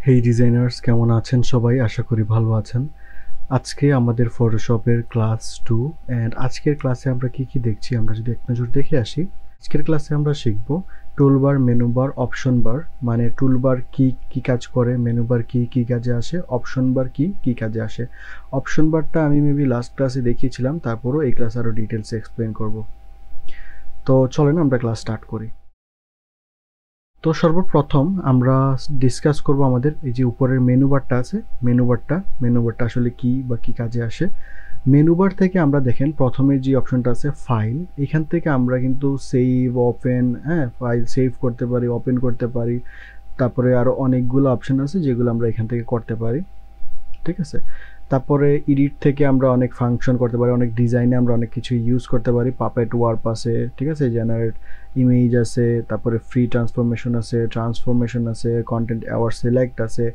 হেই designers, কেমন আছেন সবাই? আশা করি ভালো আছেন। আজকে আমাদের ফটোশপের ক্লাস 2 অ্যান্ড আজকের ক্লাসে আমরা কি দেখছি আমরা যদি এক নজর দেখে আসি। আজকের ক্লাসে আমরা শিখব টুলবার, মেনুবার, অপশন বার। মানে টুলবার কি কাজ করে, মেনুবার কি কাজে আসে, অপশন বার কি কাজে আসে। অপশন বারটা আমি মেবি লাস্ট ক্লাসে দেখিয়েছিলাম, তারপরও এই ক্লাসে আরও ডিটেলসে এক্সপ্লেন করব। তো চলেন আমরা ক্লাস স্টার্ট করি। তো সর্বপ্রথম আমরা ডিসকাস করব আমাদের এই যে উপরের মেনু বারটা আছে, মেনু বারটা আসলে কি বা কি কাজে আসে। মেনু বার থেকে আমরা দেখেন প্রথমে যে অপশনটা আছে ফাইল, এখান থেকে আমরা কিন্তু সেভ, ওপেন, ফাইল সেভ করতে পারি, ওপেন করতে পারি। তারপরে আরও অনেকগুলো অপশন আছে যেগুলো আমরা এখান থেকে করতে পারি, ঠিক আছে। তারপরে এডিট থেকে আমরা অনেক ফাংশন করতে পারি, অনেক ডিজাইনে আমরা অনেক কিছু ইউজ করতে পারি। পাপেট ওয়ার্প আছে, ঠিক আছে, জেনারেট ইমেজ আছে, তারপরে ফ্রি ট্রান্সফরমেশন আছে, কন্টেন্ট অ্যাওয়ার সিলেক্ট আছে,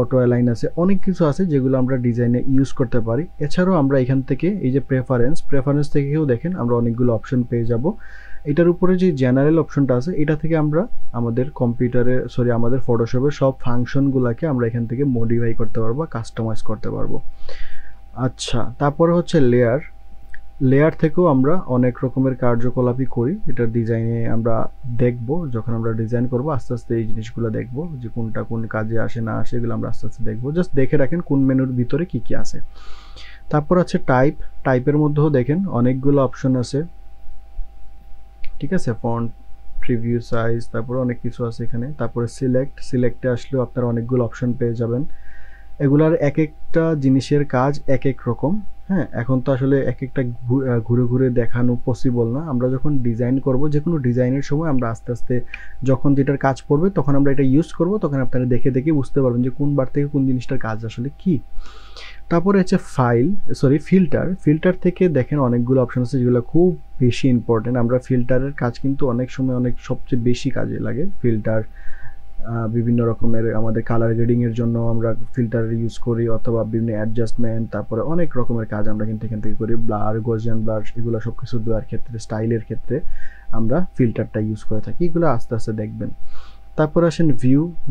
অটো অ্যালাইন আছে, অনেক কিছু আছে যেগুলো আমরা ডিজাইনে ইউজ করতে পারি। এছাড়াও আমরা এখান থেকে এই যে প্রেফারেন্স থেকেও দেখেন আমরা অনেকগুলো অপশন পেয়ে যাব। এটার উপরে যে জেনারেল অপশনটা আছে, এটা থেকে আমরা আমাদের ফটোশপের সব ফাংশনগুলোকে আমরা এখান থেকে মডিফাই করতে পারবো, কাস্টমাইজ করতে পারবো। আচ্ছা, তারপরে হচ্ছে লেয়ার থেকেও আমরা অনেক রকমের কার্যকলাপই করি। এটার ডিজাইনে আমরা দেখব, যখন আমরা ডিজাইন করব আস্তে আস্তে এই জিনিসগুলো দেখব যে কোনটা কোন কাজে আসে না আসে, এগুলো আমরা আস্তে আস্তে দেখব। জাস্ট দেখে রাখেন কোন মেনুর ভিতরে কি আছে। তারপর আছে টাইপের মধ্যেও দেখেন অনেকগুলো অপশন আছে, ঠিক আছে, ফন্ট, প্রিভিউ, সাইজ, তারপরে অনেক কিছু আছে এখানে। তারপরে সিলেক্টে আসলেও আপনারা অনেকগুলো অপশন পেয়ে যাবেন। এগুলার এক একটা জিনিসের কাজ এক এক রকম। এখন তো আসলে এক একটা ঘুরে ঘুরে দেখানো পসিবল না। আমরা যখন ডিজাইন করব, যে কোনো ডিজাইনের সময় আমরা আস্তে আস্তে যখন যেটার কাজ পড়বে তখন আমরা এটা ইউজ করব, তখন আপনারা দেখে দেখে বুঝতে পারবেন যে কোন বার থেকে কোন জিনিসটার কাজ আসলে কি। তারপরে হচ্ছে ফিল্টার থেকে দেখেন অনেকগুলো অপশন আছে যেগুলো খুব বেশি ইম্পর্টেন্ট। আমরা ফিল্টারের কাজ কিন্তু অনেক সময় সবচেয়ে বেশি কাজে লাগে ফিল্টার। বিভিন্ন রকমের আমাদের কালার গ্রেডিংয়ের জন্য আমরা ফিল্টার ইউজ করি, অথবা বিভিন্ন অ্যাডজাস্টমেন্ট, তারপরে অনেক রকমের কাজ আমরা কিন্তু এখান থেকে করি। ব্লার, গজিয়ান ব্লার, এগুলো সব কিছু দেওয়ার ক্ষেত্রে, স্টাইলের ক্ষেত্রে আমরা ফিল্টারটা ইউজ করে থাকি। এগুলো আস্তে আস্তে দেখবেন। তারপর আসেন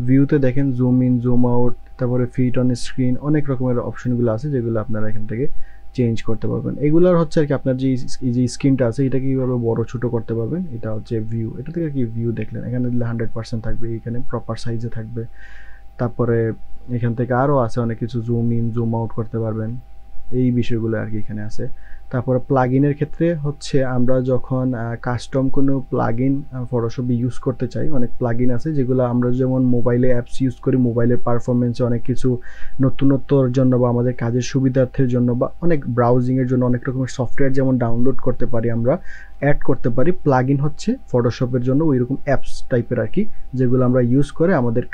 ভিউতে দেখেন জুম ইন, জুম আউট, তারপরে ফিট অন স্ক্রিন, অনেক রকমের অপশনগুলো আছে যেগুলো আপনারা এখান থেকে চেঞ্জ করতে পারবেন। এগুলোর হচ্ছে আর কি আপনার যে স্ক্রিনটা আছে এটা কীভাবে বড় ছোট করতে পারবেন, এটা হচ্ছে ভিউ। এটা থেকে কি ভিউ দেখলেন, এখানে দিলে 100% থাকবে, এখানে প্রপার সাইজে থাকবে। তারপরে এখান থেকে আরও আছে অনেক কিছু, জুম ইন, জুম আউট করতে পারবেন, এই বিষয়গুলো আর কি এখানে আছে। তারপরে প্লাগইনের ক্ষেত্রে হচ্ছে আমরা যখন কাস্টম কোনো প্লাগইন ফটোশপে ইউজ করতে চাই, অনেক প্লাগইন আছে যেগুলো আমরা যেমন মোবাইলে অ্যাপস ইউজ করি, মোবাইলের পারফরমেন্সে অনেক কিছু নতুনত্বর জন্য বা আমাদের কাজের সুবিধার্থের জন্য বা অনেক ব্রাউজিংয়ের জন্য অনেক রকমের সফটওয়্যার যেমন ডাউনলোড করতে পারি, আমরা অ্যাড করতে পারি। প্লাগইন হচ্ছে ফটোশপের জন্য ওই রকম অ্যাপস টাইপের আর কি, যেগুলো আমরা ইউজ করে আমাদের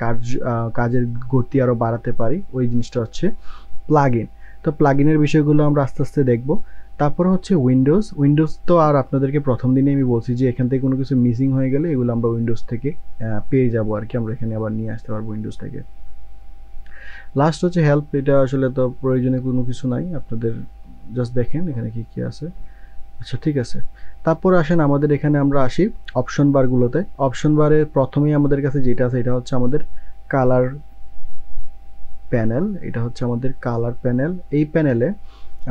কাজের গতি আরও বাড়াতে পারি। ওই জিনিসটা হচ্ছে প্লাগইন। তো প্লাগইনের বিষয়গুলো আমরা আস্তে আস্তে দেখব। তারপর হচ্ছে উইন্ডোজ তো আর আপনাদেরকে প্রথম দিনে আমি বলছি যে এখান থেকে কোনো কিছু মিসিং হয়ে গেলে এগুলো আমরা উইন্ডোজ থেকে পেয়ে যাব আর কি, আমরা এখানে আবার নিয়ে আসতে পারবো উইন্ডোজ থেকে। লাস্ট হচ্ছে হেল্প, এটা আসলে তো প্রয়োজনীয় কোনো কিছু নাই, আপনাদের জাস্ট দেখেন এখানে কি আছে। আচ্ছা, ঠিক আছে। তারপর আসেন আমাদের এখানে আমরা আসি অপশন বারগুলোতে। অপশন বারে প্রথমেই আমাদের কাছে যেটা আছে এটা হচ্ছে আমাদের কালার প্যানেল। এটা হচ্ছে আমাদের কালার প্যানেল। এই প্যানেলে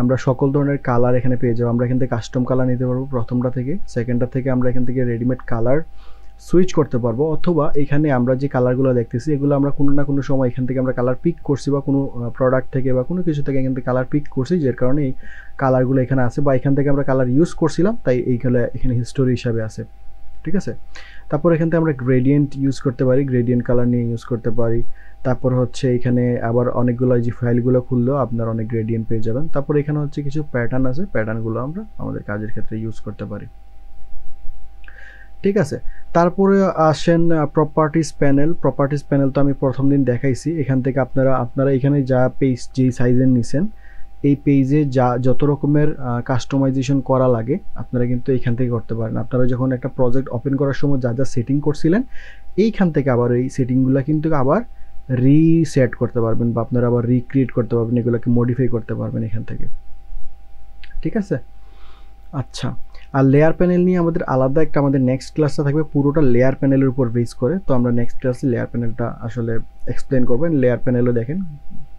আমরা সকল ধরনের কালার এখানে পেয়ে যাবো। আমরা এখান থেকে কাস্টম কালার নিতে পারবো প্রথমটা থেকে। সেকেন্ডটা থেকে আমরা এখান থেকে রেডিমেড কালার সুইচ করতে পারবো, অথবা এখানে আমরা যে কালারগুলো দেখতেছি এগুলো আমরা কোনো না কোনো সময় এখান থেকে আমরা কালার পিক করছি, বা কোনো প্রোডাক্ট থেকে বা কোনো কিছু থেকে এখান থেকে কালার পিক করছি, যার কারণে এই কালারগুলো এখানে আছে, বা এখান থেকে আমরা কালার ইউজ করছিলাম তাই এইগুলো এখানে হিস্টোরি হিসাবে আছে, ঠিক আছে। তারপর এখান থেকে আমরা গ্রেডিয়েন্ট ইউজ করতে পারি, গ্রেডিয়েন্ট কালার নিয়ে ইউজ করতে পারি। তারপর হচ্ছে এখানে আবার অনেকগুলো যে ফাইলগুলো খুললেও আপনার অনেক গ্রেডিয়েন্ট পেয়ে যাবেন। তারপর এখানে হচ্ছে কিছু প্যাটার্ন আছে, প্যাটার্নগুলো আমরা আমাদের কাজের ক্ষেত্রে ইউজ করতে পারি, ঠিক আছে। তারপরে আসেন প্রপার্টিস প্যানেল তো আমি প্রথম দিন দেখাইছি। এখান থেকে আপনারা এখানে যা পেজ যেই সাইজের নিছেন, এই পেজে যত রকমের কাস্টমাইজেশন করা লাগে আপনারা কিন্তু এইখান থেকে করতে পারেন। আপনারা যখন একটা প্রজেক্ট ওপেন করার সময় যা সেটিং করছিলেন, এইখান থেকে আবার এই সেটিংগুলো কিন্তু আবার রিসেট করতে পারবেন, বা আপনারা আবার রিক্রিয়েট করতে পারবেন, এগুলোকে মডিফাই করতে পারবেন এখান থেকে, ঠিক আছে। আচ্ছা, আর লেয়ার প্যানেল নিয়ে আমাদের আলাদা একটা আমাদের নেক্সট ক্লাসটা থাকবে পুরোটা লেয়ার প্যানেলের উপর বেস করে। তো আমরা নেক্সট ক্লাসে লেয়ার প্যানেলটা আসলে এক্সপ্লেন করবেন। লেয়ার প্যানেলও দেখেন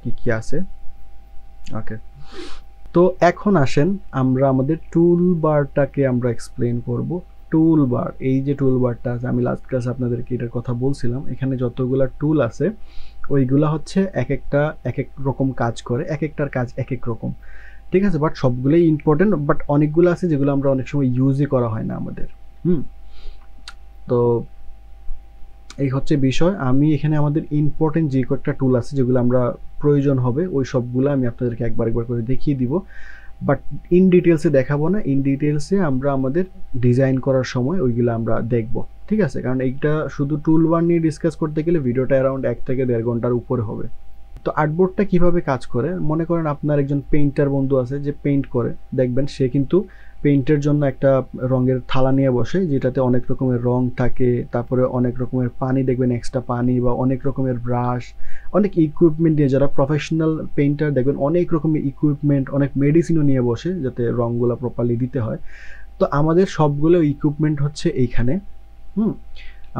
কি কি আছে। ওকে, তো এখন আসেন আমরা আমাদের টুল বারটাকে আমরা এক্সপ্লেন করব। টুল বার, এই যে টুল বারটা আছে, আমি লাস্ট ক্লাসে আপনাদেরকে এটার কথা বলছিলাম। এখানে যতগুলা টুল আছে ওইগুলা হচ্ছে এক এক রকম কাজ করে, এক একটার কাজ এক এক রকম, ঠিক আছে। বাট সবগুলোই ইম্পর্টেন্ট, বাট অনেকগুলো আছে যেগুলো আমরা অনেক সময় ইউজই করা হয় না আমাদের। তো এই হচ্ছে বিষয়। আমি এখানে আমাদের ইম্পর্টেন্ট যে কয়েকটা টুল আছে যেগুলো আমরা প্রয়োজন হবে ওই সবগুলো আমি আপনাদেরকে একবার করে দেখিয়ে দিব, বাট ইন ডিটেলসে দেখাবো না। ইন ডিটেলসে আমরা আমাদের ডিজাইন করার সময় ওইগুলো আমরা দেখব, ঠিক আছে। কারণ এইটা শুধু টুল বার নিয়ে ডিসকাস করতে গেলে ভিডিওটা অ্যারাউন্ড 1 থেকে 1.5 ঘন্টার উপরে হবে। তো আর্টবোর্ডটা কিভাবে কাজ করে, মনে করেন আপনার একজন পেইন্টার বন্ধু আছে যে পেইন্ট করে, দেখবেন সে কিন্তু পেইন্টের জন্য একটা রঙের থালা নিয়ে বসে যেটাতে অনেক রকমের রং থাকে, তারপরে অনেক রকমের পানি, দেখবেন এক্সট্রা পানি বা অনেক রকমের ব্রাশ, অনেক ইকুইপমেন্ট দিয়ে, যারা প্রফেশনাল পেইন্টার দেখবেন অনেক রকমের ইকুইপমেন্ট, অনেক মেডিসিনও নিয়ে বসে যাতে রঙগুলো প্রপারলি দিতে হয়। তো আমাদের সবগুলো ইকুইপমেন্ট হচ্ছে এইখানে।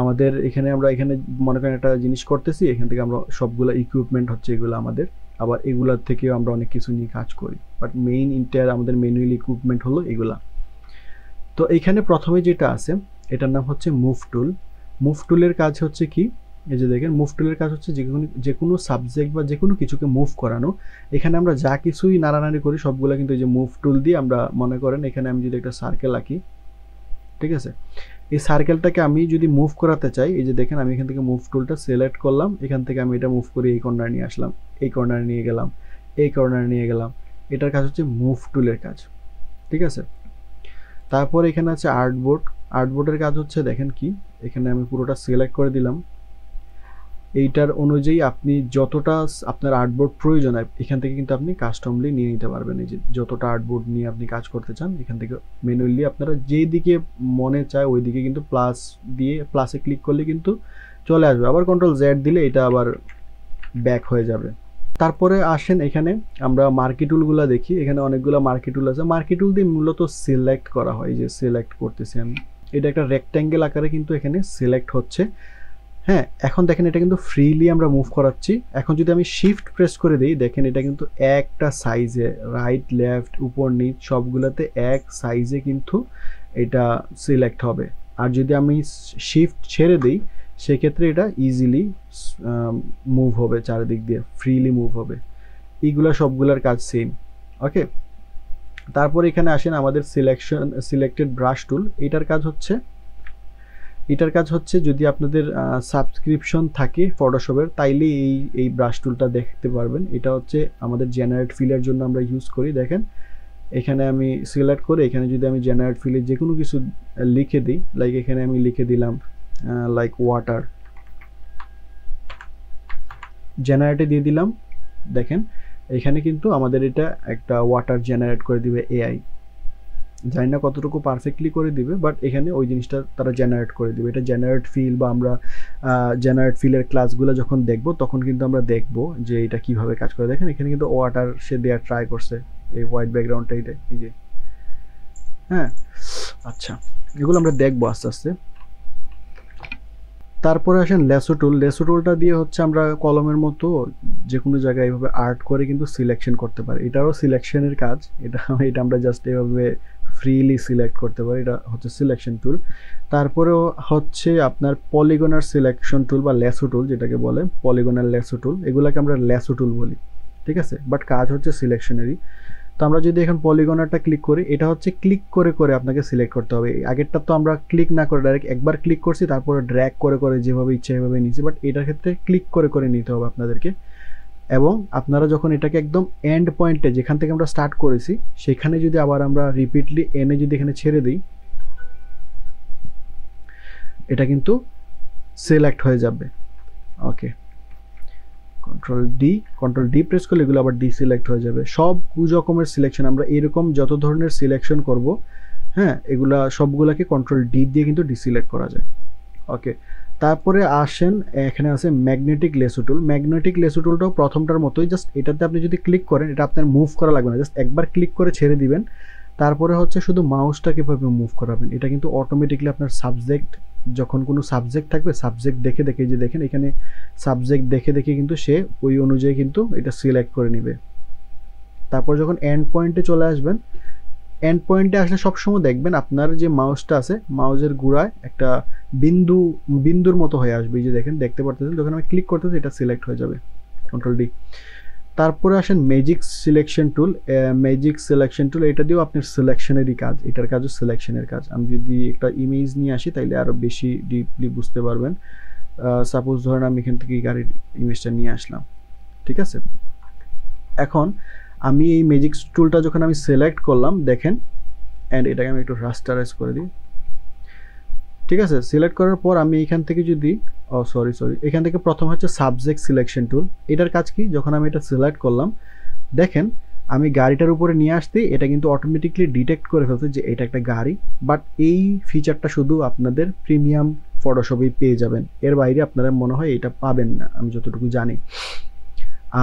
আমাদের এখানে আমরা এখানে মনে করেন একটা জিনিস করতেছি, এখান থেকে আমরা সবগুলো ইকুইপমেন্ট হচ্ছে এগুলো আমাদের, আবার এগুলার থেকেও আমরা অনেক কিছু নিয়ে কাজ করি, বাট মেইন ইন্টার আমাদের ম্যানুয়াল ইকুইপমেন্ট হলো এগুলা। তো এখানে প্রথমে যেটা আছে এটার নাম হচ্ছে মুভ টুল। মুভ টুলের কাজ হচ্ছে কি, এই যে দেখেন মুভ টুলের কাজ হচ্ছে যে কোনো সাবজেক্ট বা যে কোনো কিছুকে মুভ করানো। এখানে আমরা যা কিছুই নাড়ানাড়ি করি সবগুলো কিন্তু এই যে মুভ টুল দিয়ে আমরা, মনে করেন এখানে আমি যদি একটা সার্কেল আঁকি, ঠিক আছে, এই সার্কেলটাকে আমি যদি মুভ করাতে চাই, এই যে দেখেন আমি এখান থেকে মুভ টুলটা সিলেক্ট করলাম, এখান থেকে আমি এটা মুভ করে এই কর্নার নিয়ে আসলাম, এই কর্নারে নিয়ে গেলাম, এই কর্নারে নিয়ে গেলাম। এটার কাজ হচ্ছে মুভ টুলের কাজ, ঠিক আছে। তারপর এখানে আছে আর্টবোর্ড। আর্টবোর্ডের কাজ হচ্ছে দেখেন কি, এখানে আমি পুরোটা সিলেক্ট করে দিলাম। এইটার অনুযায়ী আপনি যতটা আপনার আর্টবোর্ড প্রয়োজন হয় এখান থেকে কিন্তু আপনি কাস্টমলি নিয়ে নিতে পারবেন। এই যে যতটা আর্টবোর্ড নিয়ে আপনি কাজ করতে চান এখান থেকে ম্যানুয়ালি আপনারা যেই দিকে মনে চায় ওই দিকে কিন্তু প্লাস দিয়ে, প্লাসে ক্লিক করলে কিন্তু চলে আসবে, আবার কন্ট্রোল জেড দিলে এটা আবার ব্যাক হয়ে যাবে। তারপরে আসেন এখানে আমরা মার্কি টুলগুলো দেখি। এখানে অনেকগুলো মার্কি টুল আছে। মার্কি টুল দিয়ে মূলত সিলেক্ট করা হয়, যে সিলেক্ট করতেছি আমি, এটা একটা রেক্ট্যাঙ্গেল আকারে কিন্তু এখানে সিলেক্ট হচ্ছে। হ্যাঁ, এখন দেখেন এটা কিন্তু ফ্রিলি আমরা মুভ করাচ্ছি। এখন যদি আমি শিফট প্রেস করে দিই, দেখেন এটা কিন্তু একটা সাইজে, রাইট লেফট উপর নিচ সবগুলোতে এক সাইজে কিন্তু এটা সিলেক্ট হবে। আর যদি আমি শিফট ছেড়ে দিই সেক্ষেত্রে এটা ইজিলি মুভ হবে, চারিদিক দিয়ে ফ্রিলি মুভ হবে। এইগুলো সবগুলোর কাজ সেম। ওকে, তারপর এখানে আসেন আমাদের সিলেক্টেড ব্রাশ টুল। এটার কাজ হচ্ছে যদি আপনাদের সাবস্ক্রিপশন থাকে ফটোশপের তাইলে এই ব্রাশ টুলটা দেখতে পারবেন। এটা হচ্ছে আমাদের জেনারেট ফিলের জন্য আমরা ইউজ করি। দেখেন এখানে আমি সিলেক্ট করে এখানে যদি আমি জেনারেট ফিলে যে কোনো কিছু লিখে দিই, লাইক এখানে আমি লিখে দিলাম লাইক ওয়াটার, জেনারেটে দিয়ে দিলাম। দেখেন এখানে কিন্তু আমাদের এটা একটা ওয়াটার জেনারেট করে দিবে এআই। জানি না কতটুকু পারফেক্টলি করে দিবে, বাট এখানে ওই জিনিসটা তারা জেনারেট করে দিবে। এটা জেনারেট ফিল বা আমরা জেনারেট ফিলের ক্লাসগুলো যখন দেখব তখন কিন্তু আমরা দেখব যে এটা কিভাবে কাজ করে। দেখেন এখানে কিন্তু ওয়াটার সে দেওয়ার ট্রাই করছে, এই হোয়াইট ব্যাকগ্রাউন্ডটা এটা, এই যে। হ্যাঁ, আচ্ছা, এগুলো আমরা দেখবো আস্তে আস্তে। তারপরে আসেন লেসো টুল। লেসো টুলটা দিয়ে হচ্ছে আমরা কলমের মতো যে কোনো জায়গায় এইভাবে আর্ট করে কিন্তু সিলেকশন করতে পারি। এটারও সিলেকশনের কাজ, এটা আমরা জাস্ট এভাবে ফ্রিলি সিলেক্ট করতে পারি। এটা হচ্ছে সিলেকশন টুল। তারপরেও হচ্ছে আপনার পলিগনার সিলেকশন টুল বা লেসো টুল যেটাকে বলে, পলিগনার লেসো টুল, এগুলাকে আমরা লেসো টুল বলি, ঠিক আছে। বাট কাজ হচ্ছে সিলেকশনেরই। তো আমরা যদি এখন পলিগনারটা ক্লিক করি, এটা হচ্ছে ক্লিক করে করে আপনাকে সিলেক্ট করতে হবে। আগেরটা তো আমরা ক্লিক না করে ডাইরেক্ট একবার ক্লিক করছি, তারপরে ড্র্যাগ করে করে যেভাবে ইচ্ছা এভাবে নিয়েছি, বাট এটার ক্ষেত্রে ক্লিক করে করে নিতে হবে আপনাদেরকে। এবং আপনারা যখন এটাকে একদম এন্ড পয়েন্টে যেখান থেকে আমরা স্টার্ট করেছি সেখানে যদি আবার আমরা রিপিটলি এনে যদি এখানে ছেড়ে দিই, এটা কিন্তু সিলেক্ট হয়ে যাবে। ওকে, কন্ট্রোল ডি প্রেস করলে এগুলো আবার ডিসিলেক্ট হয়ে যাবে। সব রকমের সিলেকশন আমরা এরকম যত ধরনের সিলেকশন করব, হ্যাঁ, এগুলা সবগুলাকে কন্ট্রোল ডি দিয়ে কিন্তু ডিসিলেক্ট করা যায়। ওকে, তারপরে আসেন এখানে আছে ম্যাগনেটিক লেসো টুল। ম্যাগনেটিক লেসো টুলটাও প্রথমটার মতোই, জাস্ট এটাতে আপনি যদি ক্লিক করেন এটা আপনার মুভ করা লাগবে না, জাস্ট একবার ক্লিক করে ছেড়ে দিবেন, তারপরে হচ্ছে শুধু মাউসটা কীভাবে মুভ করাবেন, এটা কিন্তু অটোমেটিকলি আপনার সাবজেক্ট, যখন কোনো সাবজেক্ট থাকবে সাবজেক্ট দেখে দেখে যে দেখেন এখানে সাবজেক্ট দেখে দেখে কিন্তু সে ওই অনুযায়ী কিন্তু এটা সিলেক্ট করে নেবে। তারপর যখন এন্ড পয়েন্টে চলে আসবেন, এন্ড পয়েন্টে আসলে সবসময় দেখবেন আপনার যে মাউসটা আছে মাউসের গোড়ায় একটা বিন্দুর মতো হয়ে আসবে, এই যে দেখেন দেখতে পারতেছেন, যখন আমি ক্লিক করতেছি এটা সিলেক্ট হয়ে যাবে, কন্ট্রোল ডি। তারপরে আসেন magic selection tool. Magic selection tool এটা দিয়েও আপনার সিলেকশনেরই কাজ, এটার কাজও সিলেকশনের কাজ। আমি যদি একটা ইমেজ নিয়ে আসি তাইলে আরও বেশি ডিপলি বুঝতে পারবেন। সাপোজ ধরেন আমি এখান থেকে গাড়ির ইমেজটা নিয়ে আসলাম, ঠিক আছে। এখন আমি এই ম্যাজিক টুলটা যখন আমি সিলেক্ট করলাম দেখেন, অ্যান্ড এটাকে আমি একটু রাস্টারাইজ করে দিই, ঠিক আছে। সিলেক্ট করার পর আমি এখান থেকে যদি সরি এখান থেকে প্রথম হচ্ছে সাবজেক্ট সিলেকশন টুল। এটার কাজ কি, যখন আমি এটা সিলেক্ট করলাম দেখেন আমি গাড়িটার উপরে নিয়ে আসতে এটা কিন্তু অটোমেটিকলি ডিটেক্ট করে ফেলছে যে এটা একটা গাড়ি। বাট এই ফিচারটা শুধু আপনাদের প্রিমিয়াম ফটোশপেই পেয়ে যাবেন, এর বাইরে আপনারা মনে হয় এটা পাবেন না আমি যতটুকু জানি।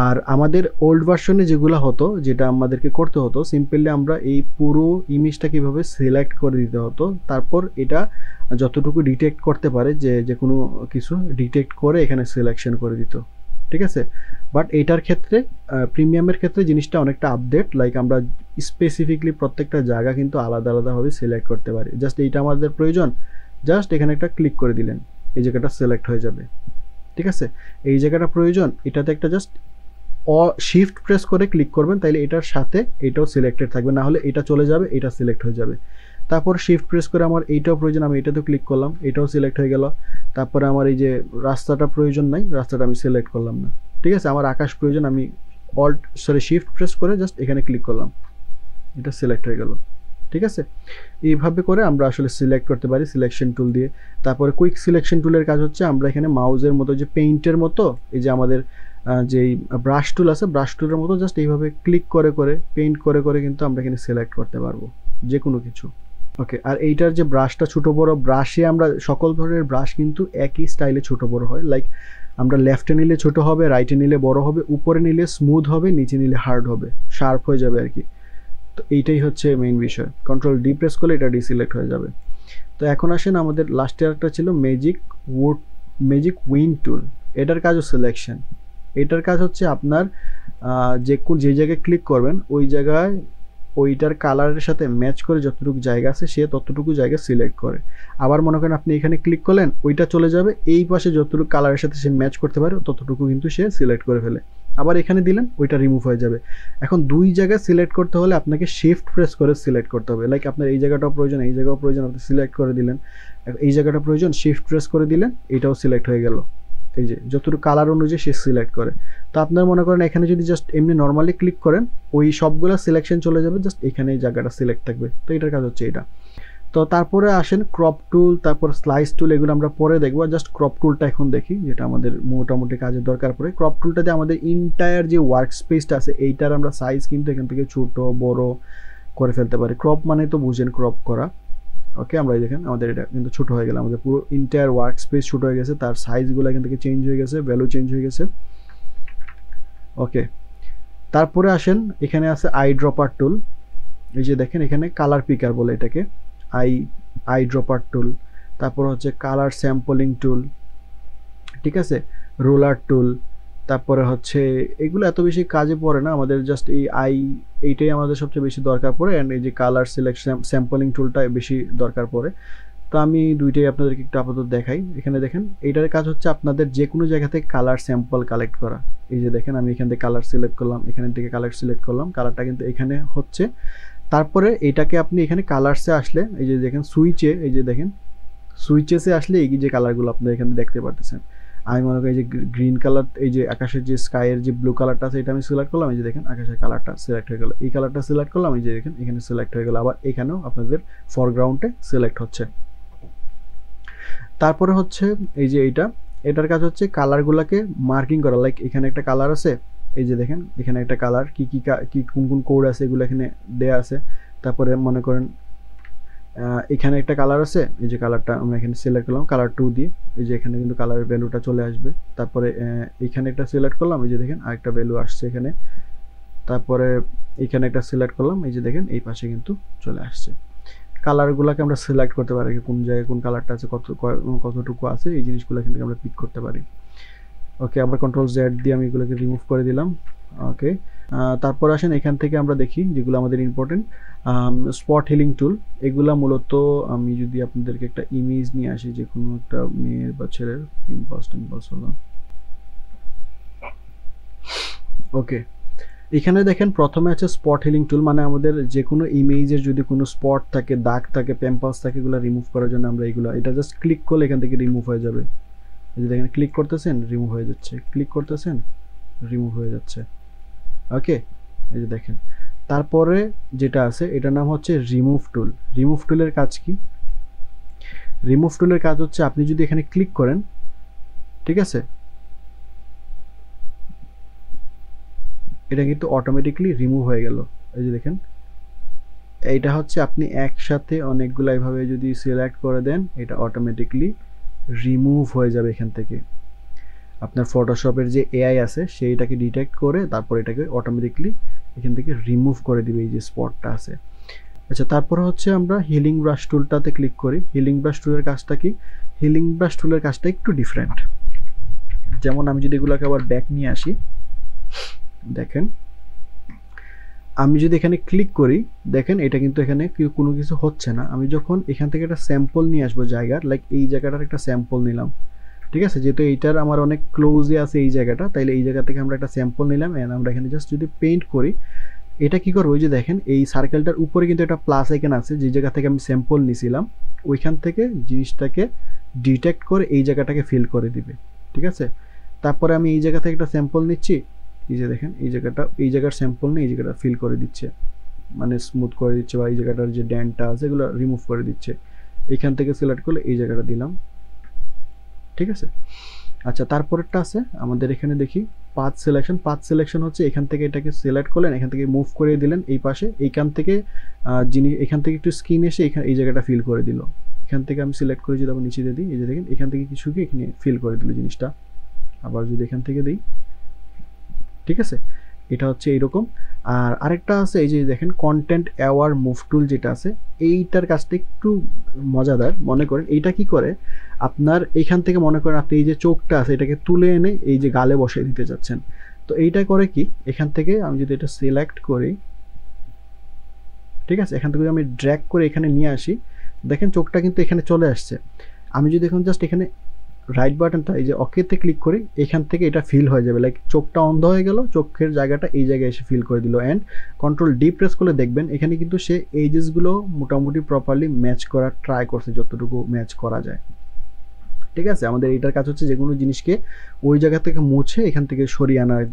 আর আমাদের ওল্ড ভার্সনে যেগুলো হতো, যেটা আমাদেরকে করতে হতো সিম্পলি আমরা এই পুরো ইমেজটা কীভাবে সিলেক্ট করে দিতে হতো, তারপর এটা যতটুকু ডিটেক্ট করতে পারে যে কোনো কিছু ডিটেক্ট করে এখানে সিলেকশন করে দিত, ঠিক আছে। বাট এইটার ক্ষেত্রে প্রিমিয়ামের ক্ষেত্রে জিনিসটা অনেকটা আপডেট, লাইক আমরা স্পেসিফিকলি প্রত্যেকটা জায়গা কিন্তু আলাদা আলাদাভাবে সিলেক্ট করতে পারি। জাস্ট এইটা আমাদের প্রয়োজন, জাস্ট এখানে একটা ক্লিক করে দিলেন এই জায়গাটা সিলেক্ট হয়ে যাবে, ঠিক আছে। এই জায়গাটা প্রয়োজন, এটাতে একটা জাস্ট শিফট প্রেস করে ক্লিক করবেন, তাইলে এটার সাথে এটাও সিলেক্টেড থাকবে, না হলে এটা চলে যাবে, এটা সিলেক্ট হয়ে যাবে। তারপর শিফট প্রেস করে আমার এইটাও প্রয়োজন, আমি এটাতেও ক্লিক করলাম, এটাও সিলেক্ট হয়ে গেল। তারপরে আমার এই যে রাস্তাটা প্রয়োজন নাই, রাস্তাটা আমি সিলেক্ট করলাম না, ঠিক আছে। আমার আকাশ প্রয়োজন, আমি শিফট প্রেস করে জাস্ট এখানে ক্লিক করলাম, এটা সিলেক্ট হয়ে গেল, ঠিক আছে। এইভাবে করে আমরা আসলে সিলেক্ট করতে পারি সিলেকশন টুল দিয়ে। তারপরে কুইক সিলেকশন টুলের কাজ হচ্ছে আমরা এখানে মাউজের মতো যে পেইন্টের মতো এই যে আমাদের যেই ব্রাশ টুল আছে, ব্রাশ টুলের মতো জাস্ট এইভাবে ক্লিক করে করে পেইন্ট করে করে কিন্তু আমরা এখানে সিলেক্ট করতে পারবো যে কোনো কিছু। ওকে, আর এইটার যে ব্রাশটা ছোট বড়, ব্রাশে আমরা সকল ধরনের ব্রাশ কিন্তু একই স্টাইলে ছোট বড় হয়, লাইক আমরা লেফটে নিলে ছোট হবে, রাইটে নিলে বড় হবে, উপরে নিলে স্মুথ হবে, নিচে নিলে হার্ড হবে, শার্প হয়ে যাবে আর কি। তো এইটাই হচ্ছে মেইন বিষয়, কন্ট্রোল ডি প্রেস করলে এটা ডিসিলেক্ট হয়ে যাবে। তো এখন আসেন আমাদের লাস্টে একটা ছিল ম্যাজিক উইন্ড টুল। এটার কাজও সিলেকশন। এটার কাজ হচ্ছে আপনার যে জায়গায় ক্লিক করবেন ওই জায়গায় ওইটার কালারের সাথে ম্যাচ করে যতটুকু জায়গা আছে সে ততটুকু জায়গা সিলেক্ট করে। আবার মনে করেন আপনি এখানে ক্লিক করলেন, ওইটা চলে যাবে, এই পাশে যতটুকু কালারের সাথে সে ম্যাচ করতে পারে ততটুকু কিন্তু সে সিলেক্ট করে ফেলে। আবার এখানে দিলেন, ওইটা রিমুভ হয়ে যাবে। এখন দুই জায়গায় সিলেক্ট করতে হলে আপনাকে শিফট প্রেস করে সিলেক্ট করতে হবে, লাইক আপনার এই জায়গাটাও প্রয়োজন, এই জায়গাও প্রয়োজন, আপনি সিলেক্ট করে দিলেন। এই জায়গাটা প্রয়োজন, শিফট প্রেস করে দিলেন, এটাও সিলেক্ট হয়ে গেল। এই যে যতটুকু কালার অনুযায়ী সে সিলেক্ট করে। তো আপনার মনে করেন এখানে যদি জাস্ট এমনি নর্মালি ক্লিক করেন ওই সবগুলো সিলেকশন চলে যাবে, জাস্ট এখানে এই জায়গাটা সিলেক্ট থাকবে। তো এটার কাজ হচ্ছে এটা। তো তারপরে আসেন ক্রপ টুল, তারপর স্লাইস টুল, এগুলো আমরা পরে দেখবো। জাস্ট ক্রপ টুলটা এখন দেখি, যেটা আমাদের মোটামুটি কাজের দরকার পড়ে। ক্রপ টুলটাতে আমাদের ইন্টায়ার যে ওয়ার্ক স্পেসটা আছে এইটার আমরা সাইজ কিন্তু এখান থেকে ছোট বড় করে ফেলতে পারি। ক্রপ মানে তো বুঝেন, ক্রপ করা। ওকে, আমরা দেখেন আমাদের এটা কিন্তু ছোট হয়ে গেল, আমাদের পুরো ইন্টায়ার ওয়ার্ক স্পেস ছোট হয়ে গেছে, তার সাইজগুলো এখান থেকে চেঞ্জ হয়ে গেছে, ভ্যালু চেঞ্জ হয়ে গেছে। ওকে, তারপরে আসেন এখানে আছে আই ড্রপার টুল। এই যে দেখেন এখানে কালার পিকার বলে এটাকে, আই ড্রপার টুল। তারপর হচ্ছে কালার স্যাম্পলিং টুল, ঠিক আছে, রোলার টুল। তারপরে হচ্ছে এগুলো এত বেশি কাজে পড়ে না আমাদের, জাস্ট এইটাই আমাদের সবচেয়ে বেশি দরকার পড়ে। অ্যান্ড এই যে কালার সিলেকশন স্যাম্পলিং টুলটা বেশি দরকার পড়ে। তো আমি দুইটাই আপনাদেরকে একটু আপাতত দেখাই। এখানে দেখেন এইটার কাজ হচ্ছে আপনাদের যে কোনো জায়গা থেকে কালার স্যাম্পল কালেক্ট করা। এই যে দেখেন আমি এখান থেকে কালার সিলেক্ট করলাম, এখান থেকে কালার সিলেক্ট করলাম, কালারটা কিন্তু এখানে হচ্ছে। তারপরে এটাকে আপনি এখানে কালারসে আসলে এই যে দেখেন সুইচে, এই যে দেখেন সুইচেসে আসলে এই যে কালারগুলো আপনারা এখানে দেখতে পারতেছেন। আমি মনে করি এই যে গ্রিন কালার, এই যে আকাশের যে স্কাইয়ের যে ব্লু কালারটা আছে এটা আমি সিলেক্ট করলাম, এই যে দেখেন আকাশের কালারটা সিলেক্ট হয়ে গেল। এই কালারটা সিলেক্ট করলাম, এই যে দেখেন এখানে সিলেক্ট হয়ে গেল। আবার এখানেও আপনাদের ফরগ্রাউন্ডে সিলেক্ট হচ্ছে। তারপরে হচ্ছে এই যে এটার কাজ হচ্ছে কালারগুলোকে মার্কিং করা। লাইক এখানে একটা কালার আছে, এই যে দেখেন এখানে একটা কালার, কি কোন কোন কোড আছে এগুলো এখানে দেয়া আছে। তারপরে মনে করেন এখানে একটা কালার আছে, এই যে কালারটা আমরা এখানে সিলেক্ট করলাম কালার 2 দিয়ে, এই যে এখানে কিন্তু কালারের ভ্যালুটা চলে আসবে। তারপরে এখানে একটা সিলেক্ট করলাম, এই যে দেখেন আরেকটা ভ্যালু আসছে এখানে। তারপরে এখানে একটা সিলেক্ট করলাম, এই যে দেখেন এই পাশে কিন্তু চলে আসছে। কালারগুলোকে আমরা সিলেক্ট করতে পারি, কোন জায়গায় কোন কালারটা আছে, কতটুকু আছে, এই জিনিসগুলো এখান থেকে আমরা পিক করতে পারি। ওকে, আবার কন্ট্রোল জেড দিয়ে আমি এগুলোকে রিমুভ করে দিলাম। ওকে, তারপর আসেন এখান থেকে আমরা দেখি যেগুলো আমাদের ইম্পর্টেন্ট, স্পট হিলিং টুল। এগুলা মূলত আমি যদি আপনাদেরকে একটা ইমেজ নিয়ে আসি, যে কোনো একটা মেয়ের বা ছেলের পিম্পলস হলো। ওকে, এখানে দেখেন প্রথমে আছে স্পট হিলিং টুল, মানে আমাদের যে কোনো ইমেজের যদি কোনো স্পট থাকে, দাগ থাকে, পিম্পলস থাকে, এগুলো রিমুভ করার জন্য আমরা এগুলো, এটা জাস্ট ক্লিক করলে এখান থেকে রিমুভ হয়ে যাবে। এই যে দেখেন ক্লিক করতেছেন রিমুভ হয়ে যাচ্ছে, ক্লিক করতেছেন রিমুভ হয়ে যাচ্ছে। ওকে, এই যে দেখেন। তারপরে যেটা আছে এটার নাম হচ্ছে রিমুভ টুল। রিমুভ টুলের কাজ কি? রিমুভ টুলের কাজ হচ্ছে আপনি যদি এখানে ক্লিক করেন, ঠিক আছে, এটা কিন্তু অটোমেটিকলি রিমুভ হয়ে গেল। এই যে দেখেন, এইটা হচ্ছে আপনি একসাথে অনেকগুলো এইভাবে যদি সিলেক্ট করে দেন, এটা অটোমেটিকলি রিমুভ হয়ে যাবে এখান থেকে। আপনার ফটোশপের যে এআই আছে সেইটাকে ডিটেক্ট করে তারপর এটাকে অটোমেটিকলি এখান থেকে রিমুভ করে দিবে, এই যে স্পটটা আছে। আচ্ছা, তারপরে হচ্ছে আমরা হিলিং ব্রাশ টুলটাতে ক্লিক করি। হিলিং ব্রাশ টুলের কাজটা কি? হিলিং ব্রাশ টুলের কাজটা একটু ডিফারেন্ট। যেমন আমি যদি এগুলোকে আবার ব্যাক নিয়ে আসি, দেখেন আমি যদি এখানে ক্লিক করি, দেখেন এটা কিন্তু এখানে কোনো কিছু হচ্ছে না। আমি যখন এখান থেকে একটা স্যাম্পল নিয়ে আসবো জায়গার, লাইক এই জায়গাটার একটা স্যাম্পল নিলাম, ঠিক আছে, যেহেতু এইটার আমার অনেক ক্লোজে আছে এই জায়গাটা, তাইলে এই জায়গা থেকে আমরা একটা স্যাম্পল নিলাম, এন্ড আমরা এখানে জাস্ট যদি পেইন্ট করি, এটা কি করবো, ওই যে দেখেন এই সার্কেলটার উপরে কিন্তু একটা প্লাস আইকন আছে, যে জায়গা থেকে আমি স্যাম্পল নিছিলাম ওইখান থেকে জিনিসটাকে ডিটেক্ট করে এই জায়গাটাকে ফিল করে দিবে, ঠিক আছে। তারপরে আমি এই জায়গা থেকে একটা স্যাম্পল নিচ্ছি, এই যে দেখেন এই জায়গাটা, এই জায়গার স্যাম্পল নিয়ে এই জায়গাটা ফিল করে দিচ্ছে, মানে স্মুথ করে দিচ্ছে, বা এই জায়গাটার যে ড্যান্টটা আছে এগুলো রিমুভ করে দিচ্ছে। এখান থেকে সিলেক্ট করলে এই জায়গাটা দিলাম, ঠিক আছে। আচ্ছা, তারপরেরটা আছে আমাদের এখানে দেখি পাথ সিলেকশন। পাথ সিলেকশন হচ্ছে এখান থেকে এটাকে সিলেক্ট করলেন, এখান থেকে মুভ করে দিলেন এই পাশে, এইখান থেকে যিনি এখান থেকে একটু স্ক্রিন এসে এখানে এই জায়গাটা ফিল করে দিল। এখান থেকে আমি সিলেক্ট করে যদি আবার নিচে দিয়ে দিই, এই যে দেখেন এখান থেকে কিছুকে এখানে ফিল করে দিল জিনিসটা। আবার যদি এখান থেকে দিই, ঠিক আছে, এটা হচ্ছে এইরকম। আর আরেকটা আছে এই যে দেখেন কন্টেন্ট অ্যাওয়ার মুভ টুল যেটা আছে, এইটার কাজটা একটু মজাদার। মনে করেন এইটা কি করে, আপনার এইখান থেকে মনে করেন আপনি এই যে চোখটা আছে এটাকে তুলে এনে এই যে গালে বসিয়ে দিতে যাচ্ছেন, তো এইটা করে কি, এখান থেকে আমি যদি এটা সিলেক্ট করি, ঠিক আছে, এখান থেকে আমি ড্র্যাগ করে এখানে নিয়ে আসি, দেখেন চোখটা কিন্তু এখানে চলে আসছে। আমি যদি এখন জাস্ট এখানে রাইট বাটনটা এই যে ওকেতে ক্লিক করি, এখান থেকে এটা ফিল হয়ে যাবে, লাইক চোখটা অন্ধ হয়ে গেল, চোখের জায়গাটা এই জায়গায় এসে ফিল করে দিল। অ্যান্ড কন্ট্রোল ডি প্রেস করলে দেখবেন এখানে কিন্তু সে এজেসগুলো মোটামুটি প্রপারলি ম্যাচ করার ট্রাই করছে, যতটুকু ম্যাচ করা যায়, ঠিক আছে। আমাদের এটার কাজ হচ্ছে যে কোনো জিনিসকে ওই জায়গা থেকে মুছে এখান থেকে সরিয়ে আনার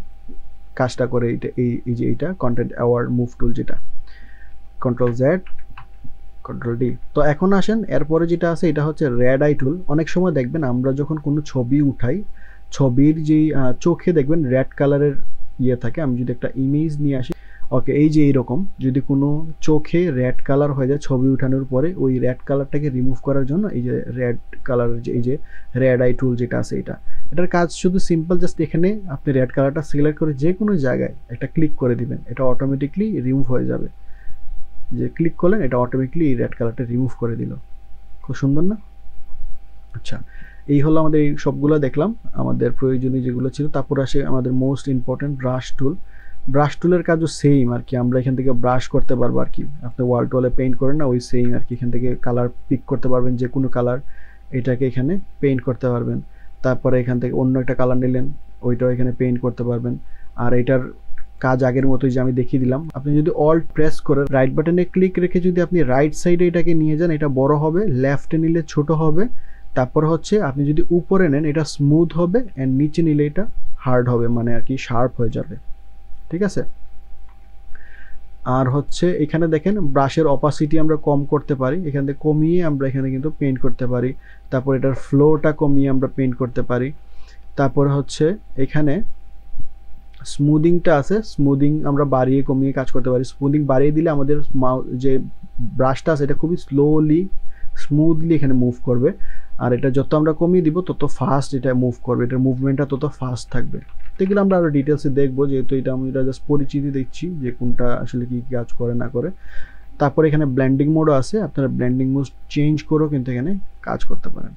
কাজটা করে এটা, এই যে এইটা কন্টেন্ট অ্যাওয়ার মুভ টুল, যেটা কন্ট্রোল জেড কন্ট্রোল ডি। তো এখন আসেন এরপরে যেটা আছে এটা হচ্ছে রেড আই টুল। অনেক সময় দেখবেন আমরা যখন কোনো ছবি উঠাই, ছবির যেই চোখে দেখবেন রেড কালারের ইয়ে থাকে। আমি যদি একটা ইমেজ নিয়ে আসি, ওকে, এই যে এইরকম যদি কোনো চোখে রেড কালার হয়ে যায় ছবি উঠানোর পরে, ওই রেড কালারটাকে রিমুভ করার জন্য এই যে রেড কালারের যে এই যে রেড আই টুল যেটা আছে, এটার কাজ শুধু সিম্পল, জাস্ট এখানে আপনি রেড কালারটা সিলেক্ট করে যে কোনো জায়গায় একটা ক্লিক করে দিবেন, এটা অটোমেটিকলি রিমুভ হয়ে যাবে। যে ক্লিক করলেন এটা অটোমেটিকলি রেড কালারটা রিমুভ করে দিল। খুব সুন্দর না? আচ্ছা, এই হলো আমাদের এই সবগুলো দেখলাম আমাদের প্রয়োজনীয় যেগুলো ছিল। তারপর আসে আমাদের মোস্ট ইম্পর্টেন্ট ব্রাশ টুল। ব্রাশ টুলের কাজও সেম আর কি, আমরা এখান থেকে ব্রাশ করতে পারবো আর কি। আপনি ওয়াল টোয়ালে পেইন্ট করেন না, ওই সেম আর কি, এখান থেকে কালার পিক করতে পারবেন, যে কোনো কালার এটাকে এখানে পেইন্ট করতে পারবেন। তারপরে এখান থেকে অন্য একটা কালার নিলেন, ওইটাও এখানে পেইন্ট করতে পারবেন। আর এটার কাজ আগের মতোই যে আমি দেখিয়ে দিলাম। আপনি যদি অল্ট প্রেস করে রাইট বাটনে ক্লিক রেখে যদি আপনি রাইট সাইডে এটাকে নিয়ে যান, এটা বড় হবে, লেফটে নিলে ছোট হবে। তারপর হচ্ছে আপনি যদি উপরে নেন এটা স্মুথ হবে, অ্যান্ড নিচে নিলে এটা হার্ড হবে, মানে আর কি শার্প হয়ে যাবে, ঠিক আছে। আর হচ্ছে এখানে দেখেন ব্রাশের অপাসিটি আমরা কম করতে পারি, এখান থেকে কমিয়ে আমরা এখানে কিন্তু পেইন্ট করতে পারি। তারপর এটার ফ্লোটা কমিয়ে আমরা পেইন্ট করতে পারি। তারপরে হচ্ছে এখানে স্মুদিংটা আছে, স্মুদিং আমরা বাড়িয়ে কমিয়ে কাজ করতে পারি। স্মুদিং বাড়িয়ে দিলে আমাদের যে ব্রাশটা আছে এটা খুবই স্মুথলি এখানে মুভ করবে। আর এটা যত আমরা কমিয়ে দিব তত ফাস্ট এটা মুভ করবে, এটার মুভমেন্টটা তত ফাস্ট থাকবে। তো এগুলো আমরা আরও ডিটেলসে দেখবো, যেহেতু এটা আমরা জাস্ট পরিচিতি দিচ্ছি যে কোনটা আসলে কী কাজ করে না করে। তারপরে এখানে ব্লেন্ডিং মোডও আছে, আপনারা ব্লেন্ডিং মোড চেঞ্জ করেও কিন্তু এখানে কাজ করতে পারেন।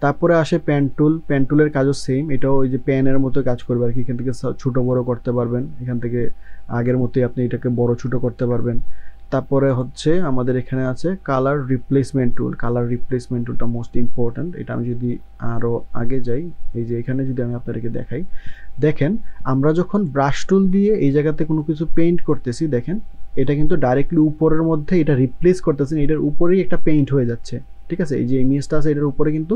তারপরে আসে পেন টুল। পেন টুলের কাজও সেম, এটাও ওই যে পেনের মতো কাজ করবে আর কি। এখান থেকে ছোটো বড়ো করতে পারবেন, এখান থেকে আগের মতোই আপনি এটাকে বড় ছোটো করতে পারবেন। তারপরে হচ্ছে আমাদের এখানে আছে কালার রিপ্লেসমেন্ট টুল। কালার রিপ্লেসমেন্ট টুলটা মোস্ট ইম্পর্ট্যান্ট। এটা আমি যদি আরও আগে যাই, এই যে এখানে যদি আমি আপনাদেরকে দেখাই, দেখেন আমরা যখন ব্রাশ টুল দিয়ে এই জায়গাতে কোনো কিছু পেইন্ট করতেছি, দেখেন এটা কিন্তু ডাইরেক্টলি উপরের মধ্যে এটা রিপ্লেস করতেছেন, এটার উপরেই একটা পেইন্ট হয়ে যাচ্ছে। ঠিক আছে, এই যে ইমেজটা আছে এটার উপরে কিন্তু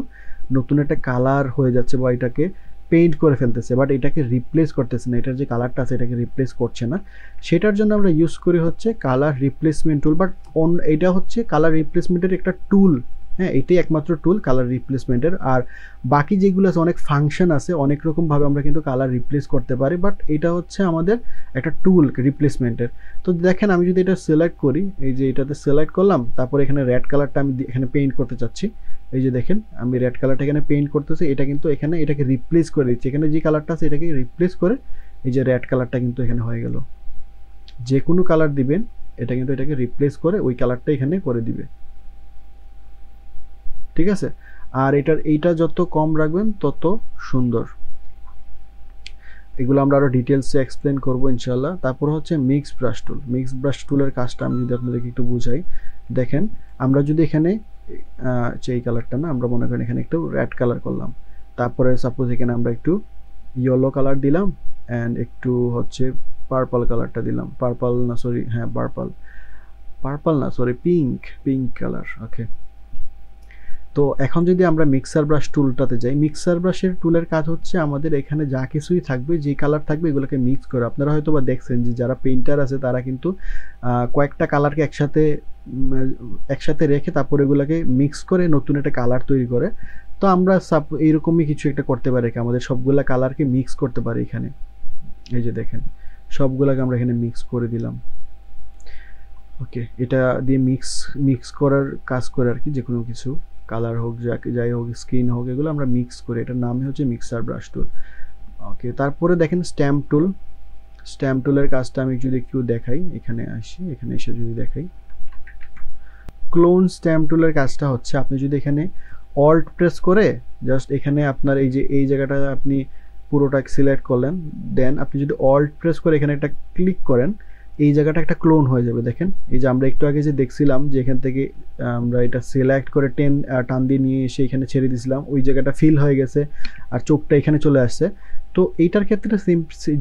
নতুন একটা কালার হয়ে যাচ্ছে বা এটাকে পেইন্ট করে ফেলতেছে, বাট এটাকে রিপ্লেস করতেছে না, এটার যে কালারটা আছে এটাকে রিপ্লেস করছে না। সেটার জন্য আমরা ইউজ করি হচ্ছে কালার রিপ্লেসমেন্ট টুল। বাট এটা হচ্ছে কালার রিপ্লেসমেন্টের একটা টুল, হ্যাঁ, এটাই একমাত্র টুল কালার রিপ্লেসমেন্টের। আর বাকি যেগুলো আছে অনেক ফাংশন আছে, অনেক রকমভাবে আমরা কিন্তু কালার রিপ্লেস করতে পারি, বাট এটা হচ্ছে আমাদের একটা টুল রিপ্লেসমেন্টের। তো দেখেন আমি যদি এটা সিলেক্ট করি, এই যে এটাতে সিলেক্ট করলাম, তারপরে এখানে রেড কালারটা আমি এখানে পেইন্ট করতে চাচ্ছি, এই যে দেখেন আমি রেড কালারটা এখানে পেইন্ট করতেছি, এটা কিন্তু এখানে এটাকে রিপ্লেস করে দিচ্ছে, এখানে যে কালারটা আছে এটাকে রিপ্লেস করে এই যে রেড কালারটা কিন্তু এখানে হয়ে গেল। যে কোনো কালার দিবেন এটা কিন্তু এটাকে রিপ্লেস করে ওই কালারটা এখানে করে দিবে। ঠিক আছে, আর এইটা যত কম রাখবেন তত সুন্দর। এগুলো আমরা আরও ডিটেলসে এক্সপ্লেন করবো ইনশাল্লাহ। তারপর হচ্ছে মিক্স ব্রাশ টুল। মিক্স ব্রাশ টুলের কাজটা আমি যদি আপনাদেরকে একটু বুঝাই, দেখেন আমরা যদি এখানে এই কালারটা না, আমরা মনে করেন এখানে একটু রেড কালার করলাম, তারপরে সাপোজ এখানে আমরা একটু ইয়েলো কালার দিলাম অ্যান্ড একটু হচ্ছে পার্পল কালারটা দিলাম, পার্পল না সরি, হ্যাঁ পার্পল না সরি, পিঙ্ক কালার। ওকে, তো এখন যদি আমরা মিক্সার ব্রাশ টুলটাতে যাই, মিক্সার ব্রাশের টুলের কাজ হচ্ছে আমাদের এখানে যা কিছুই থাকবে, যে কালার থাকবে এগুলোকে মিক্স করে। আপনারা হয়তো বা দেখছেন যে যারা পেইন্টার আছে তারা কিন্তু কয়েকটা কালারকে একসাথে রেখে তারপর এগুলোকে মিক্স করে নতুন একটা কালার তৈরি করে। তো আমরা এইরকমই কিছু একটা করতে পারি, আমাদের সবগুলা কালারকে মিক্স করতে পারি এখানে। এই যে দেখেন সবগুলাকে আমরা এখানে মিক্স করে দিলাম। ওকে, এটা দিয়ে মিক্স করার কাজ করে আর কি, যে কোনো কিছু কালার হোক যাই হোক স্কিন হোক এগুলো আমরা মিক্স করি, এটার নামই হচ্ছে মিক্সার ব্রাশ টুল। ওকে, তারপরে দেখেন স্ট্যাম্প টুল। স্ট্যাম্প টুলের কাজটা আমি যদি একটু দেখাই, এখানে আসি, এখানে এসে যদি দেখাই, ক্লোন স্ট্যাম্প টুলের কাজটা হচ্ছে আপনি যদি এখানে অল্ট প্রেস করে জাস্ট এখানে আপনার এই যে এই জায়গাটা আপনি পুরোটা সিলেক্ট করলেন, দেন আপনি যদি অল্ট প্রেস করে এখানে একটা ক্লিক করেন, এই জায়গাটা একটা ক্লোন হয়ে যাবে। দেখেন এই যে আমরা একটু আগে যে দেখছিলাম যে এখান থেকে আমরা এটা সিলেক্ট করে টান দিয়ে নিয়ে এসে এখানে ছেড়ে দিয়েছিলাম, ওই জায়গাটা ফিল হয়ে গেছে আর চোখটা এখানে চলে আসছে। তো এইটার ক্ষেত্রে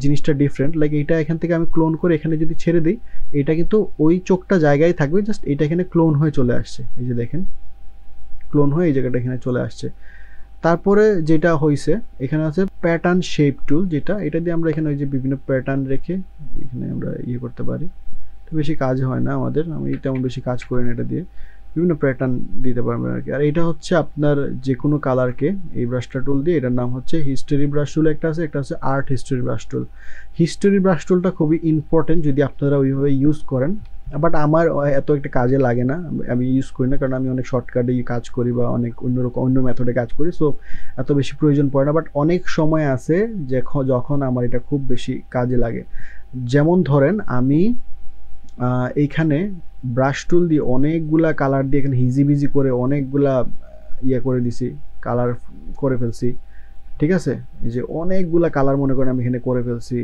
জিনিসটা ডিফারেন্ট, লাইক এইটা এখান থেকে আমি ক্লোন করে এখানে যদি ছেড়ে দিই, এটা কিন্তু ওই চোখটা জায়গায় থাকবে, জাস্ট এটা এখানে ক্লোন হয়ে চলে আসছে। এই যে দেখেন ক্লোন হয়ে এই জায়গাটা এখানে চলে আসছে। তারপরে যেটা হয়েছে এখানে আছে প্যাটার্ন শেপ টুল, যেটা এটা দিয়ে আমরা এখানে ওই যে বিভিন্ন প্যাটার্ন রেখে এখানে আমরা করতে পারি। তো বেশি কাজ হয় না আমাদের, আমি তেমন বেশি কাজ করি না, এটা দিয়ে বিভিন্ন প্যাটার্ন দিতে পারবেন আর কি। আর এটা হচ্ছে আপনার যে কোনো কালারকে এই ব্রাশটা টুল দিয়ে, এটার নাম হচ্ছে হিস্টোরি ব্রাশ টুল একটা আছে, একটা হচ্ছে আর্ট হিস্টোরি ব্রাশ টুল। হিস্টোরি ব্রাশ টুলটা খুবই ইম্পর্টেন্ট যদি আপনারা ওইভাবে ইউজ করেন, বাট আমার এত একটা কাজে লাগে না, আমি ইউজ করি না, কারণ আমি অনেক শর্টকাটে কাজ করি বা অনেক অন্য মেথডে কাজ করি, সো এত বেশি প্রয়োজন পড়ে না। বাট অনেক সময় আছে যখন আমার এটা খুব বেশি কাজে লাগে। যেমন ধরেন আমি এইখানে ব্রাশ টুল দিয়ে অনেকগুলা কালার দিয়ে এখানে হিজিবিজি করে অনেকগুলা করে দিছি, কালার করে ফেলছি। ঠিক আছে, এই যে অনেকগুলা কালার মনে করেন আমি এখানে করে ফেলছি।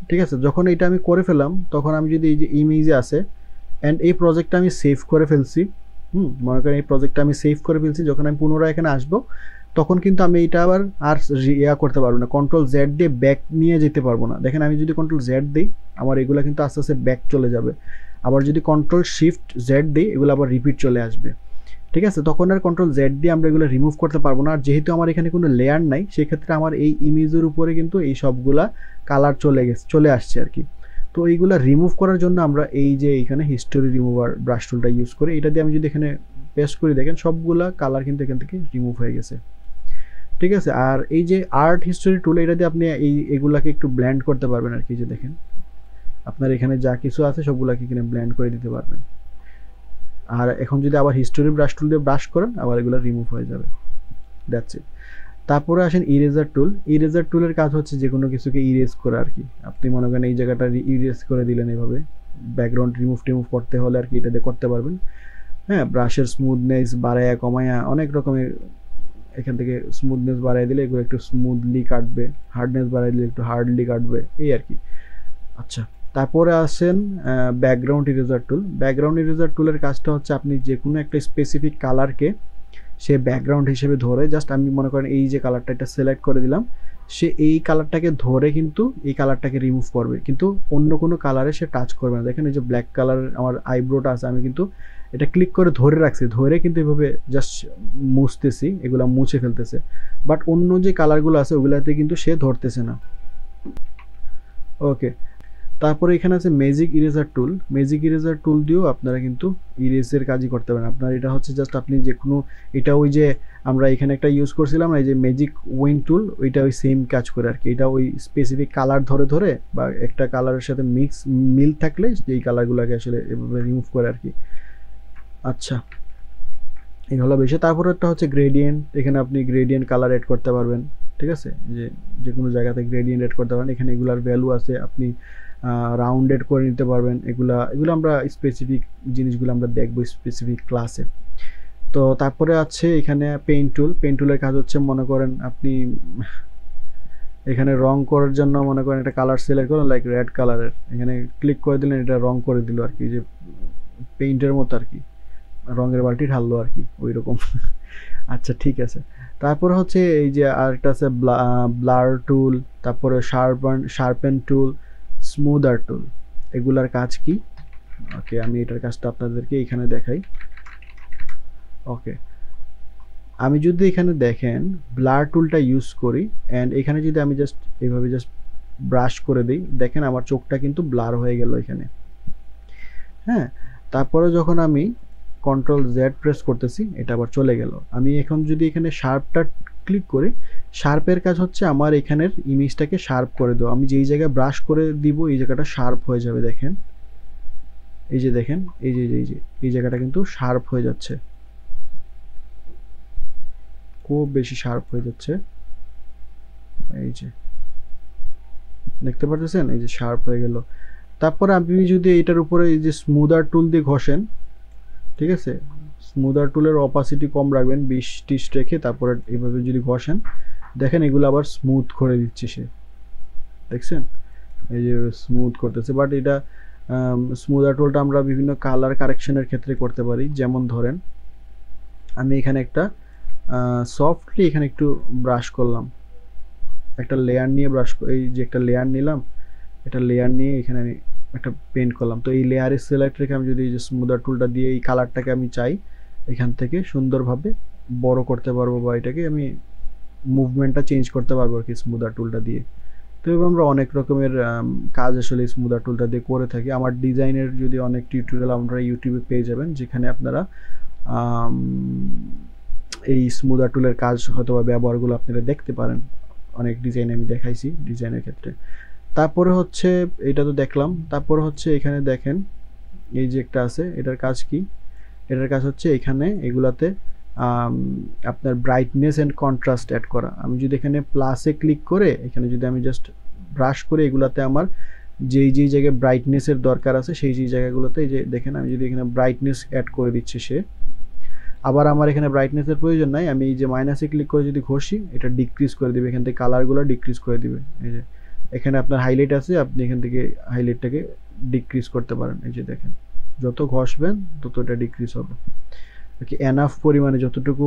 ঠিক আছে, যখন এটা আমি করে ফেললাম তখন আমি যদি এই যে ইমেজে আছে অ্যান্ড এই প্রজেক্টটা আমি সেভ করে ফেলছি, মনে করেন এই প্রজেক্টটা আমি সেভ করে ফেলছি, যখন আমি পুনরায় এখানে আসবো তখন কিন্তু আমি এটা আবার আর করতে পারবো না, কন্ট্রোল জেড দিয়ে ব্যাক নিয়ে যেতে পারবো না। দেখেন আমি যদি কন্ট্রোল জেড দিই আমার এগুলো কিন্তু আস্তে আস্তে ব্যাক চলে যাবে, আবার যদি কন্ট্রোল শিফট জেড দিই এগুলো আবার রিপিট চলে আসবে। ঠিক আছে, তখন আর কন্ট্রোল জেড দিয়ে আমরা এগুলো রিমুভ করতে পারবো না। আর যেহেতু আমার এখানে কোনো লেয়ার নাই, সেক্ষেত্রে আমার এই ইমেজের উপরে কিন্তু এই সবগুলা কালার চলে আসছে আর কি। তো এইগুলা রিমুভ করার জন্য আমরা এই যে এখানে হিস্টোরি রিমুভার ব্রাশ টুলটা ইউজ করি। এটা দিয়ে আমি যদি এখানে পেস্ট করি, দেখেন সবগুলা কালার কিন্তু এখান থেকে রিমুভ হয়ে গেছে। ঠিক আছে, আর এই যে আর্ট হিস্টোরি টুল, এটা দিয়ে আপনি এগুলাকে একটু ব্ল্যান্ড করতে পারবেন আর কি। যে দেখেন আপনার এখানে যা কিছু আছে সবগুলাকে এখানে ব্ল্যান্ড করে দিতে পারবেন। আর এখন যদি আবার হিস্টোরি ব্রাশ টুল দিয়ে ব্রাশ করেন আবার এগুলো রিমুভ হয়ে যাবে। That's it. তারপরে আসেন ইরেজার টুল। ইরেজার টুলের কাজ হচ্ছে যে কোনো কিছুকে ইরেজ করা আর কি। আপনি মনে করেন এই জায়গাটা ইরেজ করে দিলেন এভাবে, ব্যাকগ্রাউন্ড রিমুভ করতে হলে আর কি এটা দিয়ে করতে পারবেন। হ্যাঁ, ব্রাশের স্মুথনেস বাড়ায়া কমায়া অনেক রকমের, এখান থেকে স্মুথনেস বাড়াই দিলে এগুলো একটু স্মুথলি কাটবে, হার্ডনেস বাড়াই দিলে একটু হার্ডলি কাটবে, এই আর কি। আচ্ছা, তারপরে আসেন ব্যাকগ্রাউন্ড ইরেজার টুল। ব্যাকগ্রাউন্ড ইরেজার টুলের কাজটা হচ্ছে আপনি যে কোনো একটা স্পেসিফিক কালারকে সে ব্যাকগ্রাউন্ড হিসেবে ধরে, জাস্ট আমি মনে করেন এই যে কালারটা এটা সিলেক্ট করে দিলাম, সে এই কালারটাকে ধরে কিন্তু এই কালারটাকে রিমুভ করবে, কিন্তু অন্য কোনো কালারে সে টাচ করবে না। দেখেন এই যে ব্ল্যাক কালার আমার আইব্রোটা আছে, আমি কিন্তু এটা ক্লিক করে ধরে রাখছি, ধরে কিন্তু এভাবে জাস্ট মুছতেছি, এগুলা মুছে ফেলতেছে। বাট অন্য যে কালারগুলো আছে ওগুলাতে কিন্তু সে ধরতেছে না। ওকে, তারপরে এখানে আছে ম্যাজিক ইরেজার টুল। ম্যাজিক ইরেজার টুল দিয়েও আপনারা কিন্তু ইরেজের কাজই করতে পারেন। আপনার এটা হচ্ছে জাস্ট আপনি যে কোনো, এটা ওই যে আমরা এখানে একটা ইউজ করছিলাম না এই যে ম্যাজিক উইন টুল, ওইটা ওই সেম কাজ করে আর কি। এটা ওই স্পেসিফিক কালার ধরে ধরে বা একটা কালারের সাথে মিল থাকলে এই কালারগুলোকে আসলে এভাবে রিমুভ করে আর কি। আচ্ছা, এই হলো বিষয়। তারপরে একটা হচ্ছে গ্রেডিয়েন্ট। এখানে আপনি গ্রেডিয়েন্ট কালার এড করতে পারবেন, ঠিক আছে, যে কোনো জায়গাতে গ্রেডিয়েন্ট এড করতে পারেন। এখানে এগুলার ভ্যালু আছে, আপনি রাউন্ডেড করে নিতে পারবেন। এগুলো আমরা স্পেসিফিক জিনিসগুলো আমরা দেখবো স্পেসিফিক ক্লাসে। তো তারপরে আছে এখানে পেইন্ট টুল। পেইন্ট টুলের কাজ হচ্ছে মনে করেন আপনি এখানে রং করার জন্য মনে করেন একটা কালার সিলেক্ট করেন, লাইক রেড কালারের, এখানে ক্লিক করে দিলেন, এটা রং করে দিল আর কি, যে পেইন্টের মতো আর কি, রঙের বালতি ঢাললো আর কি ওই রকম। আচ্ছা, ঠিক আছে। তারপরে হচ্ছে এই যে আরেকটা আছে ব্লার টুল, তারপরে শার্পেন টুল, স্মুদার টুল। এগুলার কাজ কি? ওকে, আমি এটার কাজটা আপনাদেরকে এখানে দেখাই। ওকে, আমি যদি এখানে দেখেন ব্লার টুলটা ইউজ করি অ্যান্ড এখানে যদি আমি জাস্ট এইভাবে জাস্ট ব্রাশ করে দিই, দেখেন আমার চোখটা কিন্তু ব্লার হয়ে গেল এখানে। হ্যাঁ, তারপরে যখন আমি কন্ট্রোল জেড প্রেস করতেছি এটা আবার চলে গেল। আমি এখন যদি এখানে শার্পটা ক্লিক করি, শার্পের কাজ হচ্ছে আমার এখানের ইমেজটাকে শার্প করে দেবো। আমি যেই জায়গায় ব্রাশ করে দিব এই জায়গাটা শার্প হয়ে যাবে। দেখেন এই যে, দেখেন এই যে এই জায়গাটা কিন্তু শার্প হয়ে যাচ্ছে, খুব বেশি শার্প হয়ে যাচ্ছে। এই যে দেখতে পারতেছেন, এই যে শার্প হয়ে গেল। তারপরে আপনি যদি এটার উপরে এই যে স্মুদার টুল দিয়ে ঘষেন, ঠিক আছে, স্মুদার টুলের অপাসিটি কম রাখবেন, 20-30 রেখে তারপরে এইভাবে যদি ঘষেন, দেখেন এগুলো আবার স্মুথ করে দিচ্ছে সে, দেখছেন এই যে স্মুথ করতেছে। বাট এটা স্মুদার টুলটা আমরা বিভিন্ন কালার কারেকশনের ক্ষেত্রে করতে পারি। যেমন ধরেন আমি এখানে একটা সফটলি এখানে একটু ব্রাশ করলাম, একটা লেয়ার নিয়ে এই যে একটা লেয়ার নিলাম, এটা লেয়ার নিয়ে এখানে আমি একটা পেন্ট করলাম। তো এই লেয়ারের সিলেক্ট রেখে আমি যদি এই যে স্মুদার টুলটা দিয়ে এই কালারটাকে আমি চাই এখান থেকে সুন্দরভাবে বড় করতে পারবো, বা এটাকে আমি মুভমেন্টটা চেঞ্জ করতে পারবো আর কি স্মুদার টুলটা দিয়ে। তো এভাবে আমরা অনেক রকমের কাজ আসলে স্মুদার টুলটা দিয়ে করে থাকি। আমার ডিজাইনের যদি অনেক টিউটোরিয়াল আপনারা ইউটিউবে পেয়ে যাবেন, যেখানে আপনারা এই স্মুদার টুলের কাজ হয়তো বা ব্যবহারগুলো আপনারা দেখতে পারেন। অনেক ডিজাইন আমি দেখাইছি ডিজাইনের ক্ষেত্রে। তারপরে হচ্ছে এটা তো দেখলাম, তারপরে হচ্ছে এখানে দেখেন এই যে একটা আছে, এটার কাজ কি? এটার কাজ হচ্ছে এখানে এগুলাতে আপনার ব্রাইটনেস অ্যান্ড কন্ট্রাস্ট অ্যাড করা। আমি যদি এখানে প্লাসে ক্লিক করে এখানে যদি আমি জাস্ট ব্রাশ করে এগুলাতে আমার যেই জায়গায় ব্রাইটনেসের দরকার আছে সেই জায়গাগুলোতে, এই যে দেখেন আমি যদি এখানে ব্রাইটনেস অ্যাড করে দিচ্ছে সে, আবার আমার এখানে ব্রাইটনেসের প্রয়োজন নাই, আমি এই যে মাইনাসে ক্লিক করে যদি ঘষি এটা ডিক্রিজ করে দিবে, এখান থেকে কালারগুলো ডিক্রিজ করে দিবে। এই যে এখানে আপনার হাইলাইট আছে, আপনি এখান থেকে হাইলাইটটাকে ডিক্রিজ করতে পারেন। এই যে দেখেন যত ঘষবেন তত এটা ডিক্রিজ হবে, এনাফ পরিমাণে যতটুকু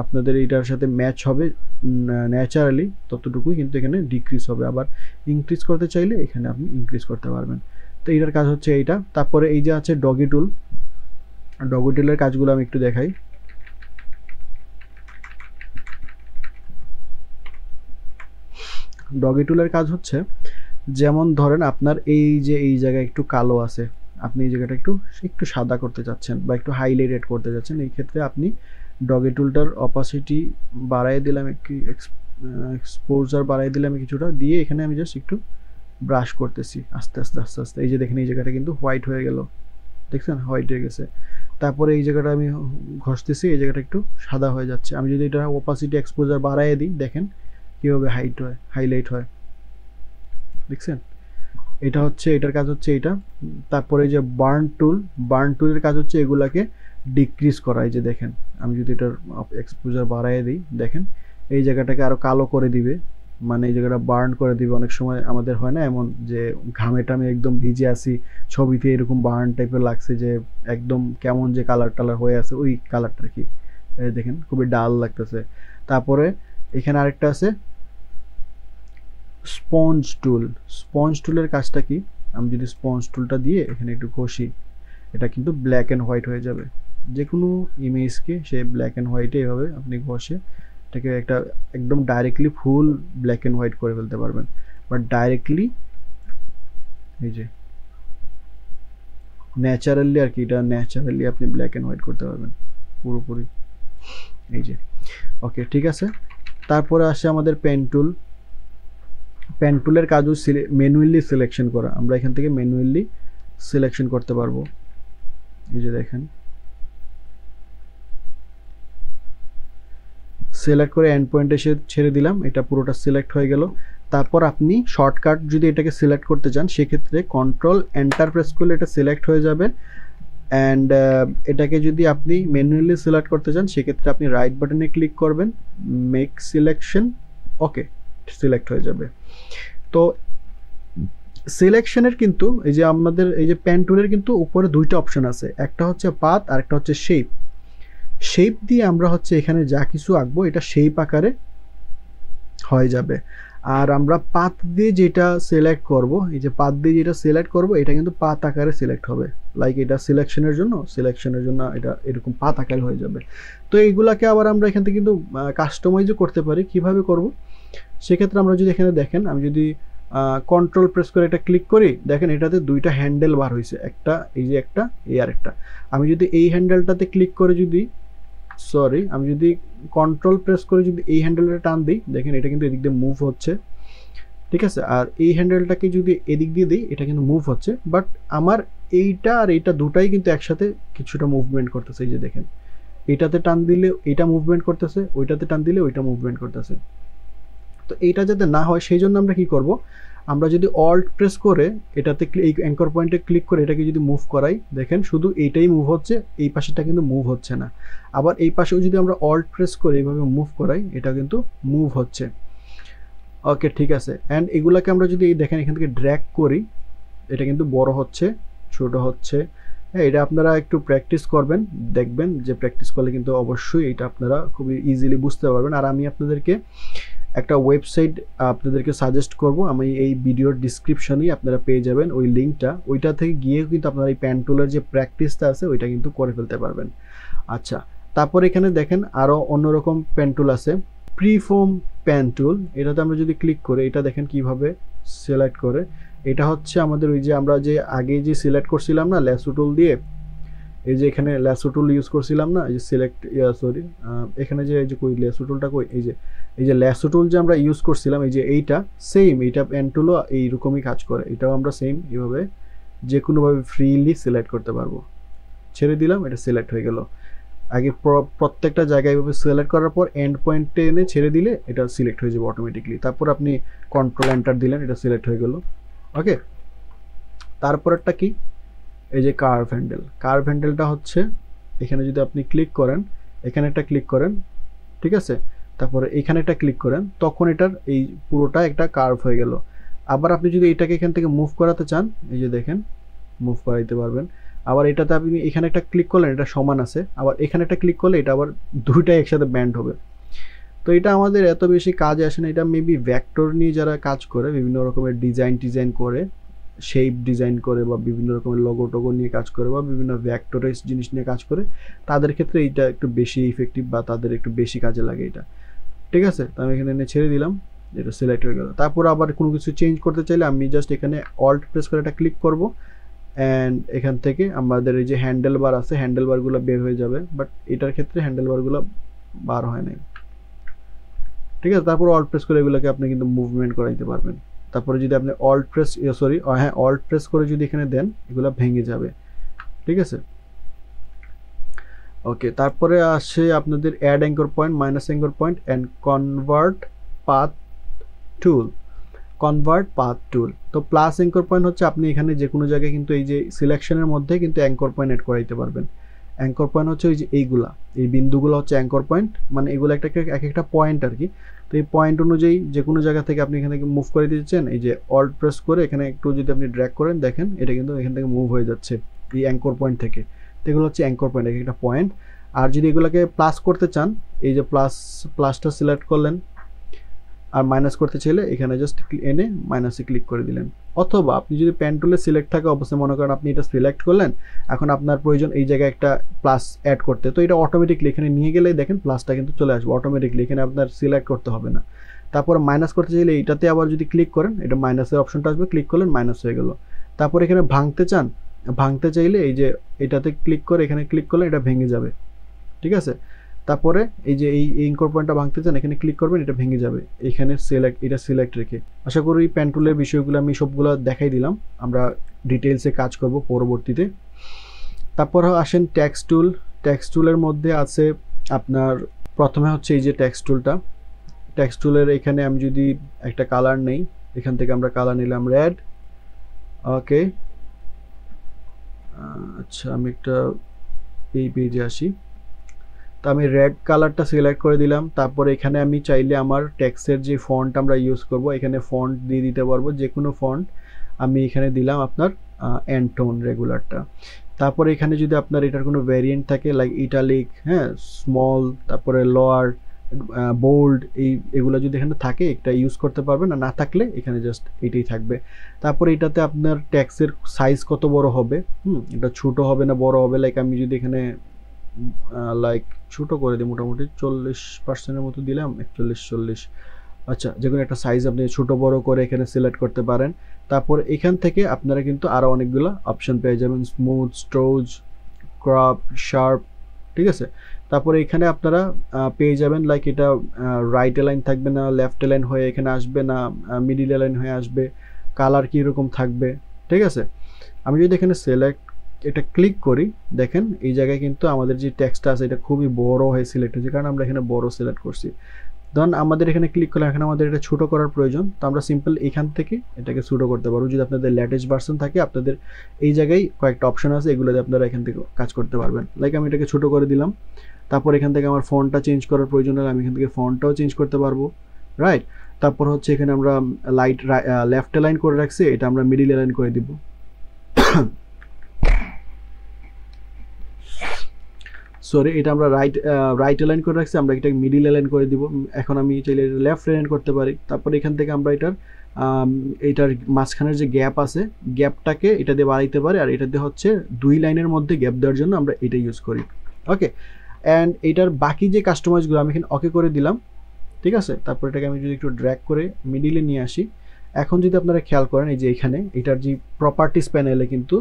আপনাদের এটার সাথে ম্যাচ হবে ন্যাচারালি ততটুকুই কিন্তু এখানে ডিক্রিজ হবে। আবার ইনক্রিজ করতে চাইলে এখানে আপনি ইনক্রিজ করতে পারবেন। তো এটার কাজ হচ্ছে এইটা। তারপরে এই যে আছে ডগি টুল। ডগি টুলের কাজগুলো আমি একটু দেখাই। ডগি টুলের কাজ হচ্ছে যেমন ধরেন আপনার এই যে এই জায়গায় একটু কালো আছে, আপনি এই জায়গাটা একটু সাদা করতে চাচ্ছেন বা একটু হাইলাইটেড করতে চাচ্ছেন, এই ক্ষেত্রে আপনি ডগি টুলটার অপাসিটি বাড়াই দিলাম, একটু এক্সপোজার বাড়াই দিলাম কিছুটা, দিয়ে এখানে আমি জাস্ট একটু ব্রাশ করতেছি আস্তে আস্তে আস্তে আস্তে। এই যে দেখেন এই জায়গাটা কিন্তু হোয়াইট হয়ে গেল, দেখছেন হোয়াইট হয়ে গেছে। তারপরে এই জায়গাটা আমি ঘষতেছি, এই জায়গাটা একটু সাদা হয়ে যাচ্ছে। আমি যদি এটা ওপাসিটি এক্সপোজার বাড়ায় দিই, দেখেন কীভাবে হাইলাইট হয়, দেখছেন? এটা হচ্ছে, এটার কাজ হচ্ছে এটা। তারপরে যে বার্ন টুলের কাজ হচ্ছে এগুলাকে ডিক্রিজ করা। এই যে দেখেন, আমি যদি এটার এক্সপোজার বাড়ায় দিই, দেখেন এই জায়গাটাকে আরও কালো করে দিবে, মানে এই জায়গাটা বার্ন করে দিবে। অনেক সময় আমাদের হয় না এমন যে ঘামে টামে একদম ভিজে আসি, ছবিতে এরকম বার্ন টাইপের লাগছে, যে একদম কেমন যে কালার টালার হয়ে আছে, ওই কালারটা কি দেখেন খুবই ডাল লাগতেছে। তারপরে এখানে আরেকটা আছে স্পঞ্জ টুলের কাজটা কি, আমি যদি স্পঞ্জ টুলটা দিয়ে এখানে একটু ঘষি, এটা কিন্তু ব্ল্যাক অ্যান্ড হোয়াইট হয়ে যাবে। যে কোনো ইমেজকে সে ব্ল্যাক অ্যান্ড হোয়াইটে এভাবে আপনি ঘষে এটাকে একটা একদম directly full black and white করে ফেলতে পারবেন। বাট ডাইরেক্টলি এই যে ন্যাচারালি আর কি, এটা ন্যাচারালি আপনি ব্ল্যাক অ্যান্ড হোয়াইট করতে পারবেন পুরোপুরি। এই যে ওকে, ঠিক আছে। তারপরে আসে আমাদের পেন টুলের কাজও ম্যানুয়ালি সিলেকশন করা। আমরা এখান থেকে ম্যানুয়ালি সিলেকশন করতে পারবো। এই যে দেখেন, সিলেক্ট করে এন্ড পয়েন্টে ছেড়ে দিলাম, এটা পুরোটা সিলেক্ট হয়ে গেল। তারপর আপনি শর্টকাট যদি এটাকে সিলেক্ট করতে চান, সেক্ষেত্রে কন্ট্রোল এন্টার প্রেস করলে এটা সিলেক্ট হয়ে যাবে। অ্যান্ড এটাকে যদি আপনি ম্যানুয়ালি সিলেক্ট করতে চান, সেক্ষেত্রে আপনি রাইট বাটনে ক্লিক করবেন, মেক সিলেকশন, ওকে, সিলেক্ট হয়ে যাবে। তো সিলেকশনের কিন্তু এই যে আমাদের এই যে পেন টুলের কিন্তু উপরে দুইটা অপশন আছে, একটা হচ্ছে পাথ আর একটা হচ্ছে শেপ দিয়ে আমরা হচ্ছে এখানে যা কিছু আঁকবো এটা শেপ আকারে হয়ে যাবে। আর আমরা পাথ দিয়ে যেটা সিলেক্ট করব, এই যে পাথ দিয়ে যেটা সিলেক্ট করব, এটা কিন্তু পাথ আকারে সিলেক্ট হবে। লাইক এটা সিলেকশনের জন্য এটা এরকম পাথ আকারে হয়ে যাবে। তো এইগুলাকে আবার আমরা এখান থেকে কিন্তু কাস্টমাইজও করতে পারি। কিভাবে করব, সেক্ষেত্রে আমরা যদি এখানে দেখেন, আমি যদি কন্ট্রোল প্রেস করে এটা ক্লিক করি, দেখেন এটাতে দুইটা হ্যান্ডেল বার হয়েছে, একটা এই যে একটা, এই আর একটা। আমি যদি এই হ্যান্ডেলটাতে ক্লিক করে আমি যদি কন্ট্রোল প্রেস করে যদি এই হ্যান্ডেলটা টান দিই, দেখেন এটা কিন্তু এদিক দিয়ে মুভ হচ্ছে, ঠিক আছে। আর এই হ্যান্ডেলটাকে যদি এদিক দিয়ে দিই, এটা কিন্তু মুভ হচ্ছে। বাট আমার এইটা আর এইটা দুটাই কিন্তু একসাথে কিছুটা মুভমেন্ট করতেছে। এই যে দেখেন, এটাতে টান দিলে এটা মুভমেন্ট করতেছে, ওইটাতে টান দিলে ওইটা মুভমেন্ট করতেছে। তো এইটা যাতে না হয় সেই জন্য আমরা কি করব, আমরা যদি অল্ট প্রেস করে এটাতে এই অ্যাঙ্কর পয়েন্টে ক্লিক করে এটাকে যদি মুভ করাই, দেখেন শুধু এইটাই মুভ হচ্ছে, এই পাশেটা কিন্তু মুভ হচ্ছে না। আবার এই পাশেও যদি আমরা অল্ট প্রেস করে এইভাবে মুভ করাই, এটা কিন্তু মুভ হচ্ছে। ওকে, ঠিক আছে। অ্যান্ড এগুলাকে আমরা যদি দেখেন এখান থেকে ড্র্যাগ করি, এটা কিন্তু বড় হচ্ছে, ছোট হচ্ছে। হ্যাঁ, এটা আপনারা একটু প্র্যাকটিস করবেন, দেখবেন যে প্র্যাকটিস করলে কিন্তু অবশ্যই এটা আপনারা খুবই ইজিলি বুঝতে পারবেন। আর আমি আপনাদেরকে একটা ওয়েবসাইট আপনাদেরকে সাজেস্ট করব, আমি এই ভিডিওর ডিসক্রিপশনেই আপনারা পেয়ে যাবেন ওই লিঙ্কটা। ওইটা থেকে গিয়ে কিন্তু আপনারা এই পেন টুলের যে প্র্যাকটিসটা আছে ওইটা কিন্তু করে ফেলতে পারবেন। আচ্ছা, তারপর এখানে দেখেন আরও অন্যরকম পেন টুল আছে, প্রিফর্ম পেন টুল। এটাতে আমরা যদি ক্লিক করি, এটা দেখেন কিভাবে সিলেক্ট করে। এটা হচ্ছে আমাদের ওই যে আমরা যে আগে যে সিলেক্ট করছিলাম না ল্যাসো টুল দিয়ে, এই যে এখানে ল্যাসো টুল ইউজ করছিলাম না, এই যে এখানে যে এই যে কই ল্যাসো টুলটা কই, এই যে ল্যাসো টুল যে আমরা ইউজ করছিলাম, এই যে এইটা সেম, এইটা পেন টুলও এইরকমই কাজ করে। এটাও আমরা সেম এইভাবে যে কোনোভাবে ফ্রিলি সিলেক্ট করতে পারবো। ছেড়ে দিলাম, এটা সিলেক্ট হয়ে গেল। আগে প্রত্যেকটা জায়গায় এভাবে সিলেক্ট করার পর এন্ড পয়েন্টে এনে ছেড়ে দিলে এটা সিলেক্ট হয়ে যাবে অটোমেটিকলি। তারপর আপনি কন্ট্রোল এন্টার দিলেন, এটা সিলেক্ট হয়ে গেল। ওকে, তারপরেরটা কি, এই যে কার্ভ হ্যান্ডেলটা হচ্ছে এখানে যদি আপনি ক্লিক করেন, এখানে একটা ক্লিক করেন, ঠিক আছে, তারপরে এখানে একটা ক্লিক করেন, তখন এটার এই পুরোটা একটা কার্ভ হয়ে গেল। আবার আপনি যদি এটাকে এখান থেকে মুভ করাতে চান, এই যে দেখেন মুভ করাইতে পারবেন। আবার এটাতে আপনি এখানে একটা ক্লিক করলেন, এটা সমান আছে, আবার এখানে একটা ক্লিক করলে এটা আবার দুইটাই একসাথে ব্যান্ড হবে। তো এটা আমাদের এত বেশি কাজে আসে না। এটা মেবি ভেক্টর নিয়ে যারা কাজ করে, বিভিন্ন রকমের ডিজাইন করে, শেপ ডিজাইন করে, বা বিভিন্ন রকমের লোগো টোগো নিয়ে কাজ করে, বা বিভিন্ন ভেক্টরের জিনিস নিয়ে কাজ করে, তাদের ক্ষেত্রে এইটা একটু বেশি ইফেক্টিভ বা তাদের একটু বেশি কাজে লাগে এটা, ঠিক আছে। তো আমি এখানে এনে ছেড়ে দিলাম, এটা সিলেক্ট হয়ে গেল। তারপর আবার কোনো কিছু চেঞ্জ করতে চাইলে আমি জাস্ট এখানে অল্ট প্রেস করে এটা ক্লিক করব, অ্যান্ড এখান থেকে আমাদের এই যে হ্যান্ডেল বার আছে, হ্যান্ডেল বারগুলো বের হয়ে যাবে। বাট এটার ক্ষেত্রে হ্যান্ডেল বারগুলো বার হয় নাই, ঠিক আছে। তারপর অল্ট প্রেস করে এগুলোকে আপনি কিন্তু মুভমেন্ট করাইতে পারবেন। তারপরে যদি আপনি অল্ট প্রেস করে যদি এখানে দেন, এগুলো ভেঙে যাবে, ঠিক আছে। ওকে, তারপরে আসে আপনাদের add anchor point, minus anchor point and convert path tool. Convert path tool. তো প্লাস অ্যাঙ্কর পয়েন্ট হচ্ছে আপনি এখানে যে কোনো জায়গায় কিন্তু এই যে সিলেকশনের মধ্যে কিন্তু অ্যাঙ্কর পয়েন্ট অ্যাড করাইতে পারবেন। অ্যাঙ্কর পয়েন্ট হচ্ছে ওই যে এইগুলা, এই বিন্দুগুলো হচ্ছে অ্যাঙ্কর পয়েন্ট, মানে এগুলো একটা এক একটা পয়েন্ট আর কি। তো এই পয়েন্ট অনুযায়ী যে কোনো জায়গা থেকে আপনি এখান থেকে মুভ করে দিচ্ছেন, এই যে অল্ট প্রেস করে এখানে একটু যদি আপনি ড্র্যাগ করেন দেখেন এটা কিন্তু এখান থেকে মুভ হয়ে যাচ্ছে এই অ্যাঙ্কর পয়েন্ট থেকে। তো এগুলো হচ্ছে অ্যাঙ্কর পয়েন্ট, এক একটা পয়েন্ট। আর যদি এগুলোকে প্লাস করতে চান, এই যে প্লাসটা সিলেক্ট করলেন, আর মাইনাস করতে চাইলে এখানে জাস্ট এনে মাইনাসে ক্লিক করে দিলেন। অথবা আপনি যদি পেন টুলে সিলেক্ট থাকে, অবশ্যই মনে করেন আপনি এটা সিলেক্ট করলেন, এখন আপনার প্রয়োজন এই জায়গায় একটা প্লাস অ্যাড করতে, তো এটা অটোমেটিকলি এখানে নিয়ে গেলেই দেখেন প্লাসটা কিন্তু চলে আসবে অটোমেটিকলি, এখানে আপনার সিলেক্ট করতে হবে না। তারপর মাইনাস করতে চাইলে এইটাতে আবার যদি ক্লিক করেন, এটা মাইনাসের অপশনটা আসবে, ক্লিক করলেন মাইনাস হয়ে গেল। তারপর এখানে ভাঙতে চান, ভাঙতে চাইলে এই যে এটাতে ক্লিক করে এখানে ক্লিক করলে এটা ভেঙে যাবে, ঠিক আছে। তারপরে এই যে এই অ্যাঙ্কর পয়েন্টটা ভাঙতে চান, এখানে ক্লিক করবেন, এটা ভেঙে যাবে, এখানে এটা সিলেক্ট রেখে। আশা করি পেন টুলের বিষয়গুলো আমি সবগুলো দেখাই দিলাম, আমরা ডিটেলসে কাজ করব পরবর্তীতে। তারপর আসেন টেক্সট টুল। টেক্সট টুলের মধ্যে আছে আপনার প্রথমে হচ্ছে এই যে টেক্সট টুলটা। টেক্সট টুলের এখানে আমি যদি একটা কালার নেই, এখান থেকে আমরা কালার নিলাম রেড। ওকে, আচ্ছা আমি একটা এই পেজে আসি, তো আমি রেড কালারটা সিলেক্ট করে দিলাম। তারপর এখানে আমি চাইলে আমার টেক্সটের যে ফন্ট আমরা ইউজ করব, এখানে ফন্ট দিয়ে দিতে পারবো, যে কোনো ফন্ট আমি এখানে দিলাম আপনার অ্যান্টোন রেগুলারটা। তারপর এখানে যদি আপনার এটার কোনো ভ্যারিয়েন্ট থাকে লাইক ইটালিক, হ্যাঁ, স্মল, তারপরে লোয়ার, বোল্ড, এগুলো যদি এখানে থাকে একটা ইউজ করতে পারবেন, আর না থাকলে এখানে জাস্ট এটাই থাকবে। তারপর এটাতে আপনার টেক্সটের সাইজ কত বড় হবে, এটা ছোট হবে না বড় হবে, লাইক আমি যদি এখানে লাইক ছোটো করে দিই, মোটামুটি 40%-এর মতো দিলাম, 41-40, আচ্ছা যে কোনো একটা সাইজ আপনি ছোটো বড় করে এখানে সিলেক্ট করতে পারেন। তারপর এখান থেকে আপনারা কিন্তু আরও অনেকগুলো অপশন পেয়ে যাবেন, স্মুথ, স্ট্রোজ, ক্রপ, শার্প, ঠিক আছে। তারপরে এখানে আপনারা পেয়ে যাবেন লাইক এটা রাইট অ্যালাইন থাকবে না লেফট অ্যালাইন হয়ে এখানে আসবে না মিডিল অ্যালাইন হয়ে আসবে, কালার কীরকম থাকবে, ঠিক আছে। আমি যদি এখানে সিলেক্ট এটা ক্লিক করি, দেখেন এই জায়গায় কিন্তু আমাদের যে টেক্সটটা আছে এটা খুবই বড় হয়ে সিলেক্ট হয়েছে, কারণ আমরা এখানে বড় সিলেক্ট করছি। ধরুন আমাদের এখানে ক্লিক করলে এখানে আমাদের এটা ছোটো করার প্রয়োজন, তো আমরা সিম্পল এখান থেকে এটাকে ছোটো করতে পারবো। যদি আপনাদের লেটেস্ট ভার্সন থাকে, আপনাদের এই জায়গায় কয়েকটা অপশন আছে, এগুলোতে আপনারা এখান থেকে কাজ করতে পারবেন। লাইক আমি এটাকে ছোটো করে দিলাম, তারপর এখান থেকে আমার ফন্টটা চেঞ্জ করার প্রয়োজন হলে আমি এখান থেকে ফন্টটাও চেঞ্জ করতে পারবো, রাইট। তারপর হচ্ছে এখানে আমরা লেফট অ্যালাইন করে রাখছি, এটা আমরা মিডিল অ্যালাইন করে দিব। সরি, এটা আমরা রাইট অ্যালাইন করে রাখছি, আমরা এটা মিডিল অ্যালাইন করে দিব। এখন আমি চাইলে লেফট অ্যালাইন করতে পারি। তারপর এখান থেকে আমরা এটার মাঝখানের যে গ্যাপ আছে, গ্যাপটাকে এটা দিয়ে বাড়াইতে পারি, আর এটা দিয়ে হচ্ছে 2 লাইনের মধ্যে গ্যাপ দেওয়ার জন্য আমরা এটা ইউজ করি। ওকে, অ্যান্ড এটার বাকি যে কাস্টমাইজগুলো আমি এখানে ওকে করে দিলাম, ঠিক আছে। তারপর এটাকে আমি যদি একটু ড্র্যাগ করে মিডিলে নিয়ে আসি, এখন যদি আপনারা খেয়াল করেন এই যে এখানে এটার যে প্রপার্টিস প্যানেলে কিন্তু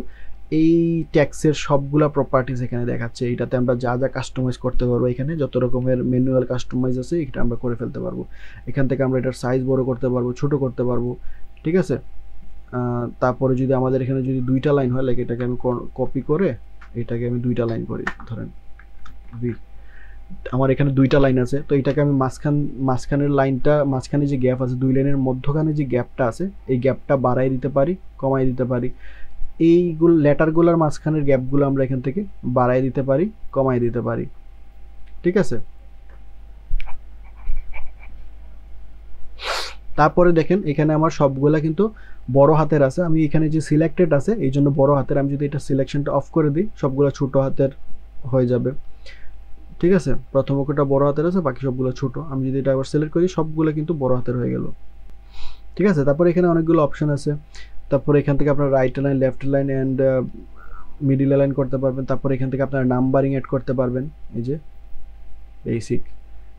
এই ট্যাক্সের সবগুলা প্রপার্টিস এখানে দেখাচ্ছে। এটাতে আমরা যা যা কাস্টমাইজ করতে পারবো, এখানে যত রকমের ম্যানুয়াল কাস্টমাইজ আছে এটা আমরা করে ফেলতে পারবো। এখান থেকে আমরা এটার সাইজ বড় করতে পারবো, ছোট করতে পারবো, ঠিক আছে। তারপরে যদি আমাদের এখানে যদি 2টা লাইন হয়, লাইক এটাকে আমি কপি করে এটাকে আমি 2টা লাইন করি, ধরেন আমার এখানে 2টা লাইন আছে, তো এটাকে আমি মাঝখানের লাইনটা, মাঝখানে যে গ্যাপ আছে 2 লাইনের মধ্যখানে যে গ্যাপটা আছে, এই গ্যাপটা বাড়াই দিতে পারি, কমাই দিতে পারি। এইগুলো লেটারগুলোর মাঝখানের গ্যাপগুলো আমরা এখান থেকে বাড়াই দিতে পারি, কমাই দিতে পারি, ঠিক আছে। তারপরে দেখেন এখানে আমার সবগুলা কিন্তু বড় হাতের আছে, আমি এখানে যে সিলেক্টেড আছে এই জন্য বড় হাতের। আমি যদি এটা সিলেকশনটা অফ করে দিই, সবগুলো ছোট হাতের হয়ে যাবে, ঠিক আছে। প্রথম অক্ষরটা বড় হাতের আছে, বাকি সবগুলো ছোট। আমি যদি এটা আবার সিলেক্ট করি, সবগুলো কিন্তু বড় হাতের হয়ে গেল, ঠিক আছে। তারপরে এখানে অনেকগুলো অপশন আছে। তারপরে এখান থেকে আপনার right line, left line and middle line করতে পারবেন। তারপরে এখান থেকে আপনার নাম্বারিং অ্যাড করতে পারবেন, এই যে বেসিক।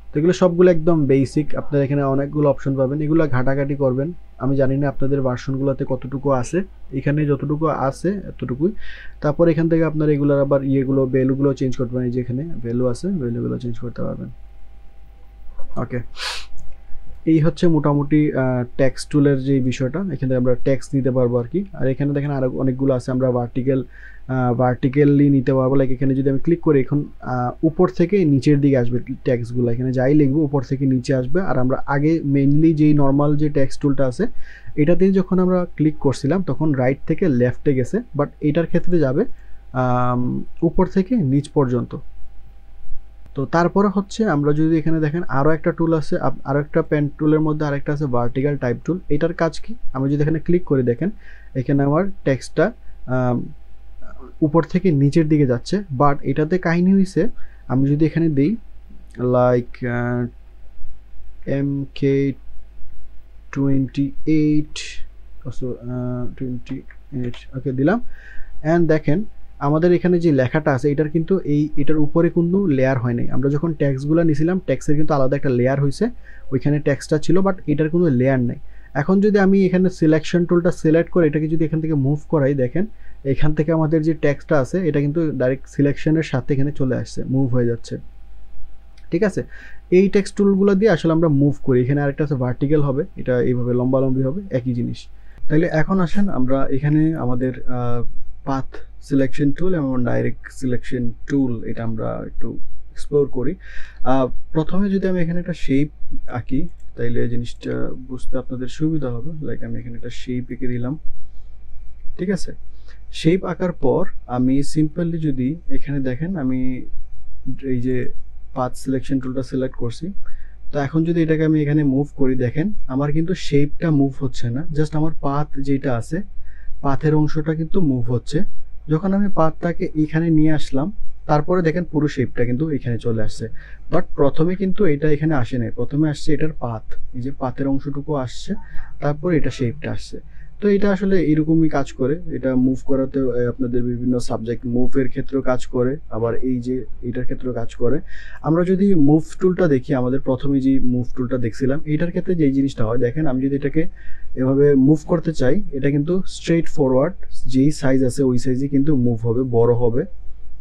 তো এগুলো সবগুলো একদম বেসিক, আপনারা এখানে অনেকগুলো অপশন পাবেন, এগুলো ঘাটাঘাটি করবেন। আমি জানি না আপনাদের ভার্সনগুলোতে কতটুকু আছে, এখানে যতটুকু আছে এতটুকুই। তারপর এখান থেকে আপনার এগুলোর আবার ভ্যালুগুলো চেঞ্জ করতে পারেন, যেখানে ভ্যালু আছে ভ্যালুগুলো চেঞ্জ করতে পারবেন। ওকে, এই হচ্ছে মোটামুটি টেক্সট টুলের যে বিষয়টা, এখানে আমরা টেক্সট নিতে পারবো আর কি। আর এখানে দেখেন আরো অনেকগুলো আছে, আমরা ভার্টিক্যালি নিতে পারবো। লাইক এখানে যদি আমি ক্লিক করি, এখন উপর থেকে নিচের দিকে আসবে টেক্সটগুলো, এখানে যাই লিখবো উপর থেকে নিচে আসবে। আর আমরা আগে মেইনলি যেই নর্মাল যে টেক্সট টুলটা আছে এটাতে যখন আমরা ক্লিক করছিলাম তখন রাইট থেকে লেফটে গেছে, বাট এটার ক্ষেত্রে যাবে উপর থেকে নিচ পর্যন্ত। তো তারপরে হচ্ছে আমরা যদি এখানে দেখেন আরও একটা টুল আছে, আরও একটা পেন টুলের মধ্যে আরেকটা আছে ভার্টিক্যাল টাইপ টুল। এটার কাজ কি, আমরা যদি এখানে ক্লিক করে দেখেন এখানে আমার টেক্সটটা উপর থেকে নিচের দিকে যাচ্ছে, বাট এটাতে কাহিনী হয়েছে আমি যদি এখানে দিই লাইক MK28 ওকে দিলাম। অ্যান্ড দেখেন আমাদের এখানে যে লেখাটা আছে এটার কিন্তু এটার উপরে কিন্তু লেয়ার হয় নাই। আমরা যখন ট্যাক্সগুলো নিয়েছিলাম ট্যাক্সের কিন্তু আলাদা একটা লেয়ার হয়েছে, ওইখানে ট্যাক্সটা ছিল, বাট এটার কোনো লেয়ার নাই। এখন যদি আমি এখানে সিলেকশন টুলটা সিলেক্ট করে এটাকে যদি এখান থেকে মুভ করাই, দেখেন এখান থেকে আমাদের যে ট্যাক্সটা আছে এটা কিন্তু ডাইরেক্ট সিলেকশনের সাথে এখানে চলে আসছে, মুভ হয়ে যাচ্ছে। ঠিক আছে, এই টেক্সট টুলগুলো দিয়ে আসলে আমরা মুভ করি। এখানে আরেকটা আছে ভার্টিক্যাল হবে, এটা এইভাবে লম্বালম্বি হবে, একই জিনিস। তাইলে এখন আসেন আমরা এখানে আমাদের পাথ সিলেকশন টুল এবং ডাইরেক্ট সিলেকশন টুল এটা আমরা একটু এক্সপ্লোর করি। প্রথমে যদি আমি এখানে একটা শেপ আঁকি তাইলে জিনিসটা বুঝতে আপনাদের সুবিধা হবে। লাইক আমি এখানে একটা শেপ এঁকে দিলাম, ঠিক আছে। শেপ আঁকার পর আমি সিম্পলি যদি এখানে দেখেন আমি এই যে পাথ সিলেকশন টুলটা সিলেক্ট করছি, তো এখন যদি এটাকে আমি এখানে মুভ করি, দেখেন আমার কিন্তু শেপটা মুভ হচ্ছে না, জাস্ট আমার পাথ যেটা আছে পাথের অংশটা কিন্তু মুভ হচ্ছে। যখন আমি পাথটাকে এখানে নিয়ে আসলাম তারপরে দেখেন পুরো শেপটা কিন্তু এখানে চলে আসছে, বাট প্রথমে কিন্তু এটা এখানে আসে নাই, প্রথমে আসছে এটার পাথ, এই যে পাথের অংশটুকু আসছে, তারপরে এটা শেপটা আসছে। তো এটা আসলে এরকমই কাজ করে, এটা মুভ করাতে আপনাদের বিভিন্ন সাবজেক্ট মুভের ক্ষেত্রেও কাজ করে, আবার এই যে এটার ক্ষেত্রেও কাজ করে। আমরা যদি মুভ টুলটা দেখি, আমাদের প্রথমে যে মুভ টুলটা দেখছিলাম এটার ক্ষেত্রে যেই জিনিসটা হয়, দেখেন আমি যদি এটাকে এভাবে মুভ করতে চাই এটা কিন্তু স্ট্রেট ফরওয়ার্ড যেই সাইজ আছে ওই সাইজে কিন্তু মুভ হবে, বড় হবে,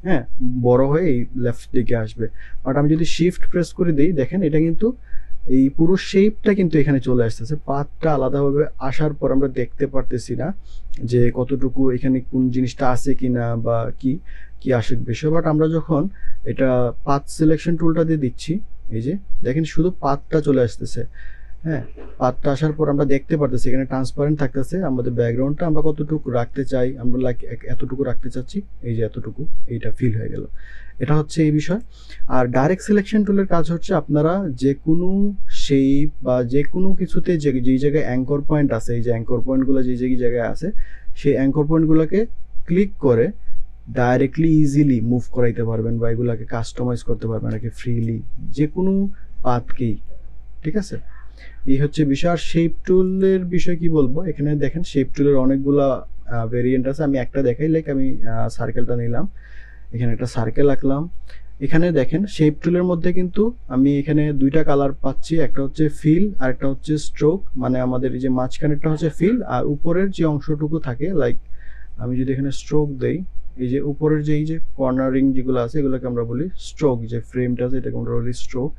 হ্যাঁ বড় হয়ে এই লেফট দিকে আসবে। বাট আমি যদি শিফট প্রেস করে দিই, দেখেন এটা কিন্তু এই পুরো শেপটা কিন্তু এখানে চলে আসতেছে। পাথটা আলাদাভাবে আসার পর আমরা দেখতে পারতেছি না যে কতটুকু এখানে কোন জিনিসটা আছে কিনা বা কি কি আসে বিষয়। বাট আমরা যখন এটা পাথ সিলেকশন টুলটা দিয়ে দিচ্ছি, এই যে দেখেন শুধু পাথটা চলে আসতেছে, হ্যাঁ পাথটা আসার পর আমরা দেখতে পারতেছি এখানে ট্রান্সপারেন্ট থাকতেছে আমাদের ব্যাকগ্রাউন্ডটা আমরা কতটুকু রাখতে চাই, আমরা লাইক এতটুকু রাখতে চাচ্ছি, এই যে এতটুকু, এইটা ফিল হয়ে গেল। এটা হচ্ছে এই বিষয়। আর ডাইরেক্ট সিলেকশন টুলের কাজ হচ্ছে আপনারা যে কোনো শেপ বা যে কোনো কিছুতে যেই জায়গায় অ্যাঙ্কর পয়েন্ট আছে, এই যে অ্যাঙ্কর পয়েন্টগুলো যেই জায়গায় আছে সেই অ্যাঙ্কর পয়েন্টগুলোকে ক্লিক করে ডাইরেক্টলি ইজিলি মুভ করাইতে পারবেন বা এগুলাকে কাস্টমাইজ করতে পারবেন আর কি ফ্রিলি যে কোনো পাথকেই, ঠিক আছে। এই হচ্ছে বিষয়। আর শেপ টুলের বিষয় কি বলবো, এখানে দেখেন শেপ টুলের অনেকগুলা ভেরিয়েন্ট আছে, আমি একটা দেখাই, লাইক আমি সার্কেলটা নিলাম, এখানে একটা সার্কেল আঁকলাম। এখানে দেখেন শেপ টুলের মধ্যে কিন্তু আমি এখানে দুইটা কালার পাচ্ছি, একটা হচ্ছে ফিল আর একটা হচ্ছে স্ট্রোক, মানে আমাদের এই যে মাঝখানেরটা হচ্ছে ফিল আর উপরের যে অংশটুকু থাকে, লাইক আমি যদি এখানে স্ট্রোক দেই, এই যে উপরের যে এই যে কর্নারিং যেগুলো আছে এগুলোকে আমরা বলি স্ট্রোক, যে ফ্রেমটা আছে এটাকে আমরা বলি স্ট্রোক।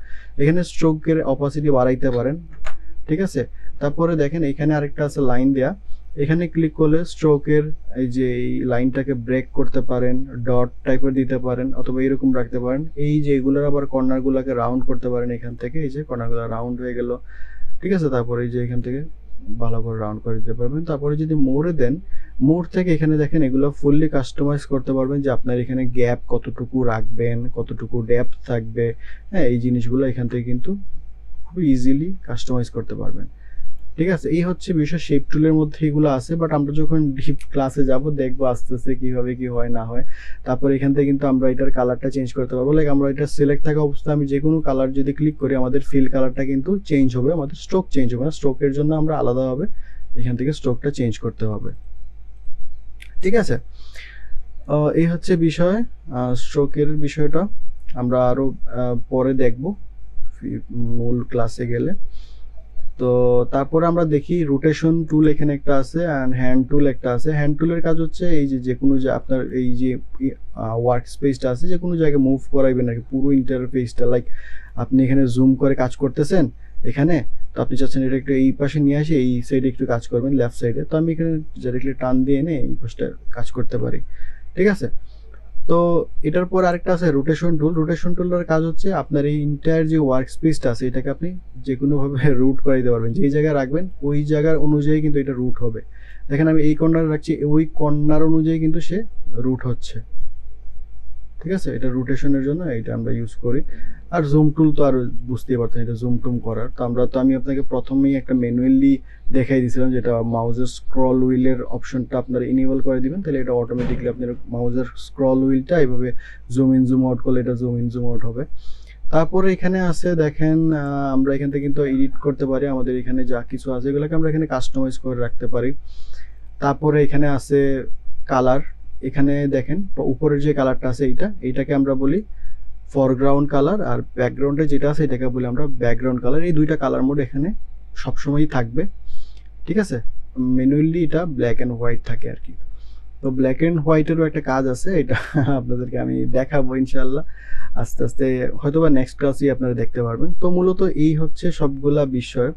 এখানে স্ট্রোকের অপাসিটি বাড়াইতে পারেন, ঠিক আছে। তারপরে দেখেন এখানে আরেকটা আছে লাইন দেয়া, এখানে ক্লিক করলে স্ট্রোকের এই যে এই লাইনটাকে ব্রেক করতে পারেন, ডট টাইপের দিতে পারেন অথবা এরকম রাখতে পারেন। এই যে এগুলোর আবার কর্নারগুলোকে রাউন্ড করতে পারেন, এখান থেকে এই যে কর্নারগুলো রাউন্ড হয়ে গেল, ঠিক আছে। তারপরে এই যে এখান থেকে ভালো করে রাউন্ড করে দিতে পারবেন। তারপরে যদি মোড়ে দেন, মোড় থেকে এখানে দেখেন এগুলো ফুললি কাস্টমাইজ করতে পারবেন যে আপনার এখানে গ্যাপ কতটুকু রাখবেন, কতটুকু ডেপথ থাকবে, হ্যাঁ এই জিনিসগুলো এখান থেকে কিন্তু খুব ইজিলি কাস্টমাইজ করতে পারবেন, ঠিক আছে। এই হচ্ছে বিষয়, শেপ টুলের মধ্যে এগুলো আছে, বাট আমরা যখন ডিপ ক্লাসে যাব দেখবো আস্তে আস্তে কিভাবে কি হয় না হয়। তারপর এখান থেকে কিন্তু আমরা এটার কালারটা চেঞ্জ করতে পারবো, লাইক আমরা এটা সিলেক্ট থাকা অবস্থায় আমি যে কোনো কালার যদি ক্লিক করি আমাদের ফিল কালারটা কিন্তু চেঞ্জ হবে, আমাদের স্ট্রোক চেঞ্জ হবে না, স্ট্রোকের জন্য আমরা আলাদাভাবে এখান থেকে স্ট্রোকটা চেঞ্জ করতে হবে, ঠিক আছে। এই হচ্ছে বিষয়, স্ট্রোকের বিষয়টা আমরা আরো পরে দেখব মূল ক্লাসে গেলে। তো তারপরে আমরা দেখি রোটেশন টুল এখানে একটা আছে অ্যান্ড হ্যান্ড টুল একটা আছে। হ্যান্ড টুলের কাজ হচ্ছে এই যে কোনো যে আপনার এই যে ওয়ার্ক স্পেসটা আছে যে কোনো জায়গায় মুভ করাইবেন আর কি পুরো ইন্টারফেসটা, লাইক আপনি এখানে জুম করে কাজ করতেছেন এখানে, তো আপনি চাচ্ছেন এটা একটু এই পাশে নিয়ে আসে এই সাইডে একটু কাজ করবেন লেফট সাইডে, তো আমি এখানে ডাইরেক্টলি টান দিয়ে এনে এই পাশটা কাজ করতে পারি। ঠিক আছে, তো এটার পর আরেকটা আছে রোটেশন টুল। রোটেশন টুলের কাজ হচ্ছে আপনার এই ইন্টায়ার যে ওয়ার্ক স্পেসটা আছে এটাকে আপনি যে কোনোভাবে রুট করে দিতে পারবেন, যেই জায়গায় রাখবেন ওই জায়গার অনুযায়ী কিন্তু এটা রুট হবে। দেখেন আমি এই কর্নারে রাখছি, ওই কর্নার অনুযায়ী কিন্তু সে রুট হচ্ছে। ঠিক আছে, এটা রোটেশনের জন্য এটা আমরা ইউজ করি। আর জুম টুল তো আর বুঝতেই পারছেন এটা জুম টুম করার, তো আমি আপনাকে প্রথমেই একটা ম্যানুয়ালি দেখাই দিয়েছিলাম, যেটা মাউসের স্ক্রল হুইলের অপশনটা আপনারা ইনেবল করে দিবেন, তাহলে এটা অটোমেটিকলি আপনার মাউসের স্ক্রল হুইলটা এইভাবে জুম ইন জুম আউট করলে এটা জুম ইন জুম আউট হবে। তারপরে এখানে আছে দেখেন আমরা এখান থেকে কিন্তু এডিট করতে পারি, আমাদের এখানে যা কিছু আছে এগুলোকে আমরা এখানে কাস্টমাইজ করে রাখতে পারি। তারপরে এখানে আছে কালার, এখানে দেখেন উপরের যে কালারটা আছে এইটাকে আমরা বলি ফরগ্রাউন্ড কালার, আর ব্যাকগ্রাউন্ডে যেটা আছে এটাকে বলি আমরা ব্যাকগ্রাউন্ড কালার। এই দুইটা কালার মোড এখানে সবসময়ই থাকবে। ঠিক আছে, ম্যানুয়ালি এটা ব্ল্যাক অ্যান্ড হোয়াইট থাকে আর কি। তো ব্ল্যাক অ্যান্ড হোয়াইটেরও একটা কাজ আছে, এটা আপনাদেরকে আমি দেখাবো ইনশাল্লাহ আস্তে আস্তে, হয়তো বা নেক্সট ক্লাসেই আপনারা দেখতে পারবেন। তো মূলত এই হচ্ছে সবগুলা বিষয়।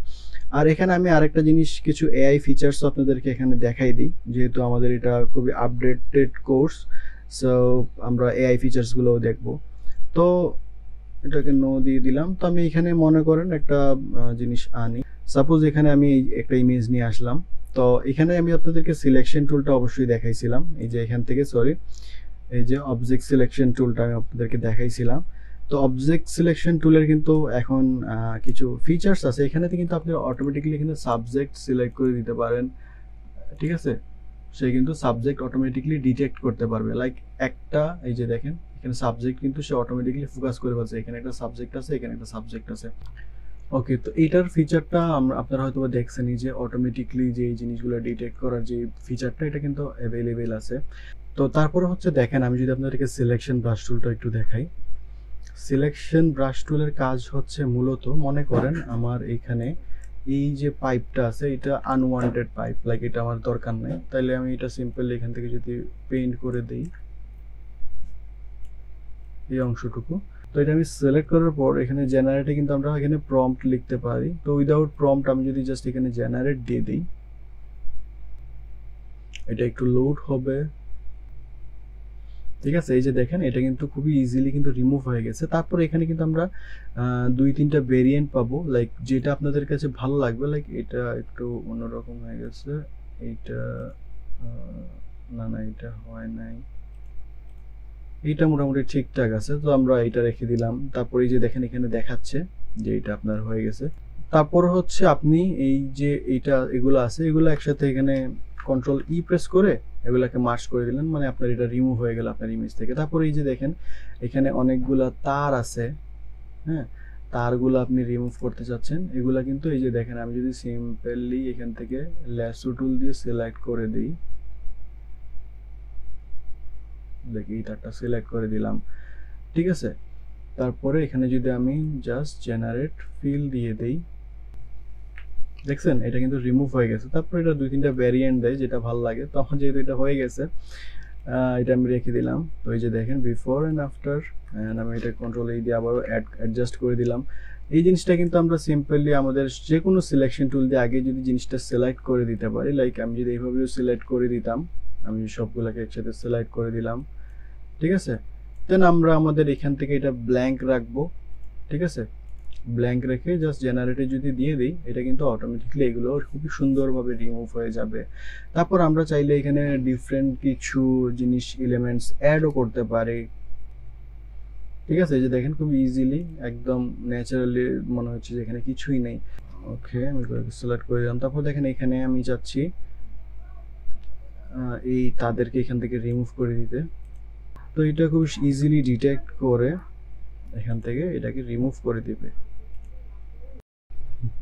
আর এখানে আমি আরেকটা জিনিস কিছু এআই ফিচার্স আপনাদেরকে এখানে দেখাই দিই, যেহেতু আমাদের এটা খুবই আপডেটেড কোর্স, সো আমরা এআই ফিচার্সগুলোও দেখবো। তো এটাকে নো দিয়ে দিলাম। তো আমি এখানে মনে করেন একটা জিনিস আনি, সাপোজ এখানে আমি একটা ইমেজ নিয়ে আসলাম। তো এখানে আমি আপনাদেরকে সিলেকশন টুলটা অবশ্যই দেখাইছিলাম, এই যে এখান থেকে এই যে অবজেক্ট সিলেকশন টুলটা আমি আপনাদেরকে দেখাইছিলাম। তো অবজেক্ট সিলেকশন টুলের কিন্তু এখন কিছু ফিচার্স আছে, এখানে কিন্তু আপনি অটোমেটিক্যালি এখানে সাবজেক্ট সিলেক্ট করে দিতে পারেন। ঠিক আছে, সে কিন্তু সাবজেক্ট অটোমেটিক্যালি ডিটেক্ট করতে পারবে, লাইক একটা এই যে দেখেন এখানে সাবজেক্ট কিন্তু সে অটোমেটিক্যালি ফোকাস করে পাচ্ছে, এখানে একটা সাবজেক্ট আছে, এখানে একটা সাবজেক্ট আছে। ওকে, তো এইটার ফিচারটা আপনারা হয়তো দেখছেনই যে অটোমেটিকলি যে এই জিনিসগুলো ডিটেক্ট করার যে ফিচারটা এটা কিন্তু অ্যাভেলেবেল আছে। তো তারপরে হচ্ছে দেখেন আমি যদি আপনাদেরকে সিলেকশন ব্রাশ টুলটা একটু দেখাই, সিলেকশন ব্রাশ টুলের কাজ হচ্ছে মূলত মনে করেন আমার এখানে এই যে পাইপটা আছে এটা আনওয়ান্টেড পাইপ, লাইক এটা আমার দরকার নেই, তাইলে আমি এটা সিম্পলি এখান থেকে যদি পেইন্ট করে দিই এই অংশটুকু, তো এটা আমি সিলেক্ট করার পর এখানে জেনারেটে কিন্তু আমরা এখানে প্রম্পট লিখতে পারি। তো উইদাউট প্রম্পট আমি যদি জাস্ট এখানে জেনারেট দিয়ে দিই, এটা একটু লোড হবে। ঠিক আছে, এই যে দেখেন এটা কিন্তু খুবই ইজিলি কিন্তু রিমুভ হয়ে গেছে। তারপর এখানে কিন্তু আমরা 2-3টা ভেরিয়েন্ট পাবো, লাইক যেটা আপনাদের কাছে ভালো লাগবে, লাইক এটা একটু অন্যরকম হয়ে গেছে, এইটা না এটা হয় নাই, এইটা মোটামুটি ঠিকঠাক আছে, তো আমরা এটা রেখে দিলাম। তারপর এই যে দেখেন এখানে দেখাচ্ছে যে এটা আপনার হয়ে গেছে। তারপর হচ্ছে আপনি এই যে এগুলো আছে এগুলো একসাথে এখানে কন্ট্রোল ই প্রেস করে এগুলাকে মার্জ করে দিলেন, মানে আপনার এটা রিমুভ হয়ে গেল আপনার ইমেজ থেকে। তারপর এই যে দেখেন এখানে অনেকগুলা তার আছে, হ্যাঁ, তারগুলো আপনি রিমুভ করতে চাচ্ছেন, এগুলা কিন্তু এই যে দেখেন আমি যদি সিম্পলি এখান থেকে ল্যাসো টুল দিয়ে সিলেক্ট করে দিই, দেখি এই তারটা সিলেক্ট করে দিলাম। ঠিক আছে, তারপরে এখানে যদি আমি জাস্ট জেনারেট ফিল দিয়ে দেই, দেখছেন এটা কিন্তু রিমুভ হয়ে গেছে। তারপর এটা 2-3টা ভ্যারিয়েন্ট দেয় যেটা ভালো লাগে, তো আমার যেহেতু এটা হয়ে গেছে এটা আমি রেখে দিলাম। তো এই যে দেখেন বিফোর অ্যান্ড আফটার, অ্যান্ড আমি এটা কন্ট্রোল এই দিয়ে আবার অ্যাডজাস্ট করে দিলাম। এই জিনিসটা কিন্তু আমরা সিম্পলি আমাদের যে কোনো সিলেকশন টুল দিয়ে আগে যদি জিনিসটা সিলেক্ট করে দিতে পারি, লাইক আমি যদি এইভাবেও সিলেক্ট করে দিতাম, আমি সবগুলোকে একসাথে সিলেক্ট করে দিলাম। ঠিক আছে, দেন আমরা আমাদের এখান থেকে এটা ব্ল্যাঙ্ক রাখবো। ঠিক আছে, ব্ল্যাঙ্ক রেখে জাস্ট জেনারেটে যদি দিয়ে দিই, এটা কিন্তু অটোমেটিকলি এগুলো খুবই সুন্দরভাবে রিমুভ হয়ে যাবে। তারপর আমরা চাইলে এখানে ডিফারেন্ট কিছু জিনিস এলিমেন্টস অ্যাডও করতে পারি। ঠিক আছে, এই যে দেখেন খুব ইজিলি একদম ন্যাচারালি মনে হচ্ছে যে এখানে কিছুই নেই। ওকে, আমি সিলেক্ট করে দিলাম। তারপর দেখেন এখানে আমি চাচ্ছি এই তাদেরকে এখান থেকে রিমুভ করে দিতে, তো এটা খুব ইজিলি ডিটেক্ট করে এখান থেকে এটাকে রিমুভ করে দিবে।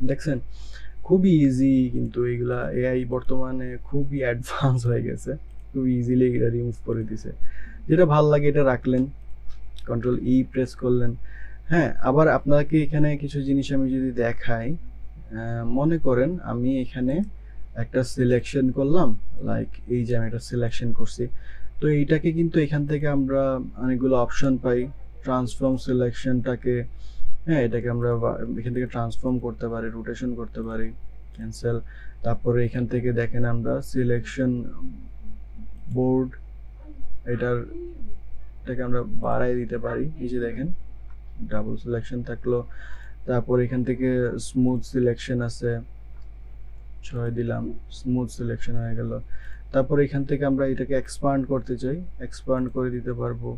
দেখছেন খুবই ইজি, কিন্তু এইগুলা এআই বর্তমানে খুবই অ্যাডভান্স হয়ে গেছে, খুব ইজিলি এটা রিমুভ করে দিছে। যেটা ভাল লাগে এটা রাখলেন, কন্ট্রোল ই প্রেস করলেন। হ্যাঁ, আবার আপনাকে এখানে কিছু জিনিস আমি যদি দেখাই, মনে করেন আমি এখানে একটা সিলেকশন করলাম, লাইক এই যে আমি একটা সিলেকশন করছি, তো এইটাকে কিন্তু এখান থেকে আমরা অনেকগুলো অপশন পাই। ট্রান্সফর্ম সিলেকশনটাকে হ্যাঁ, এটাকে আমরা এখান থেকে ট্রান্সফর্ম করতে পারি, রোটেশন করতে পারি, ক্যান্সেল। তারপরে এখান থেকে দেখেন আমরা সিলেকশন বোর্ড এটাকে আমরা বাড়াই দিতে পারি। এই যে দেখেন ডাবল সিলেকশন থাকলো। তারপর এখান থেকে স্মুথ সিলেকশন আছে, 6 দিলাম, স্মুথ সিলেকশন হয়ে গেল। তারপর এখান থেকে আমরা এটাকে এক্সপান্ড করতে চাই, এক্সপান্ড করে দিতে পারবো।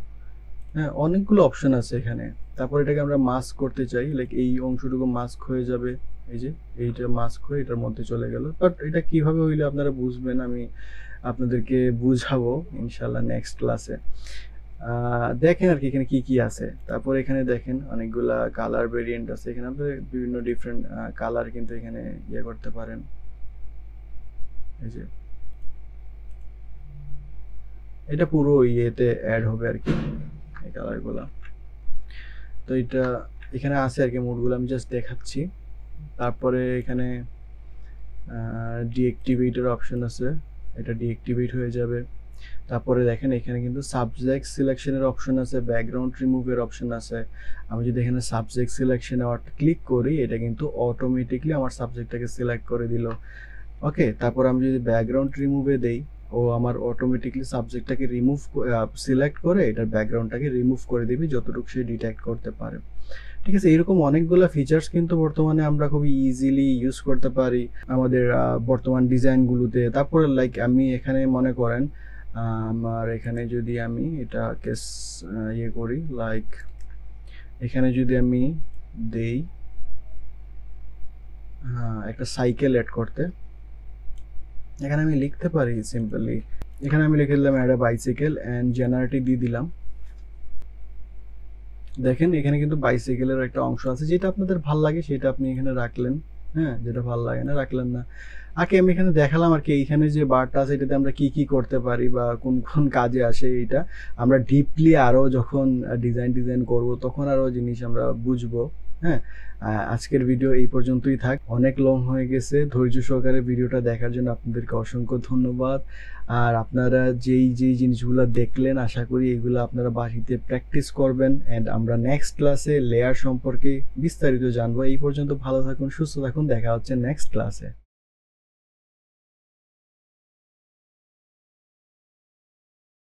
হ্যাঁ, অনেকগুলো অপশন আছে এখানে। তারপর এটাকে আমরা মাস্ক করতে চাই, লাইক এই অংশটুকু মাস্ক হয়ে যাবে, এই যে এইটা মাস্ক হয়ে এটার মধ্যে চলে গেল। বাট এটা কিভাবে হইলে আপনারা বুঝবেন, আমি আপনাদেরকে বুঝাবো ইনশাল্লাহ নেক্সট ক্লাসে। দেখেন আর কি এখানে কি কি আছে। তারপর এখানে দেখেন অনেকগুলা কালার ভেরিয়েন্ট আছে, এখানে আপনি বিভিন্ন ডিফারেন্ট কালার কিন্তু এখানে ইয়ে করতে পারেন। এই যে এটা পুরো ইয়েতে অ্যাড হবে আর কি এই কালারগুলা। তো এটা এখানে আছে আর কি মোডগুলো, আমি জাস্ট দেখাচ্ছি। তারপরে এখানে ডিঅ্যাক্টিভেটের অপশন আছে, এটা ডিঅ্যাক্টিভেট হয়ে যাবে। তারপরে দেখেন এখানে কিন্তু সাবজেক্ট সিলেকশনের অপশন আছে, ব্যাকগ্রাউন্ড রিমুভের অপশন আছে। আমি যদি এখানে সাবজেক্ট সিলেকশনে ক্লিক করি, এটা কিন্তু অটোমেটিকলি আমার সাবজেক্টটাকে সিলেক্ট করে দিল। ওকে, তারপর আমি যদি ব্যাকগ্রাউন্ড রিমুভে দেই, ও আমার অটোমেটিকলি সাবজেক্টটাকে সিলেক্ট করে এটার ব্যাকগ্রাউন্ডটাকে রিমুভ করে দিবে যতটুকু সে ডিটেক্ট করতে পারে। ঠিক আছে, এরকম অনেকগুলো ফিচার্স কিন্তু বর্তমানে আমরা খুবই ইজিলি ইউজ করতে পারি আমাদের বর্তমান ডিজাইনগুলোতে। তারপরে লাইক আমি এখানে মনে করেন আমার এখানে যদি আমি এটাকে ইয়ে করি, লাইক এখানে যদি আমি দেই একটা সাইকেল অ্যাড করতে, এখানে আমি লিখতে পারি সিম্পলি, এখানে আমি লিখে দিলাম একটা বাইসাইকেল অ্যান্ড জেনারেটিভ দিয়ে দিলাম। দেখেন এখানে কিন্তু বাইসাইকেলের একটা অংশ আছে, যেটা আপনাদের ভাল লাগে সেটা আপনি এখানে রাখলেন। হ্যাঁ, যেটা ভাল লাগে না রাখলেন না। আগে আমি এখানে দেখালাম আর কি এইখানে যে বারটা আছে এটাতে আমরা কি কি করতে পারি বা কোন কোন কাজে আসে। এইটা আমরা ডিপলি আরও যখন ডিজাইন করব তখন আরও জিনিস আমরা বুঝবো। হ্যাঁ, আজকের ভিডিও এই পর্যন্তই থাক, অনেক লং হয়ে গেছে। ধৈর্য সহকারে ভিডিওটা দেখার জন্য আপনাদেরকে অসংখ্য ধন্যবাদ। আর আপনারা যেই জিনিসগুলো দেখলেন আশা করি এগুলো আপনারা বাড়িতে প্র্যাকটিস করবেন। অ্যান্ড আমরা নেক্সট ক্লাসে লেয়ার সম্পর্কে বিস্তারিত জানবো। এই পর্যন্ত ভালো থাকুন, সুস্থ থাকুন, দেখা হচ্ছে নেক্সট ক্লাসে।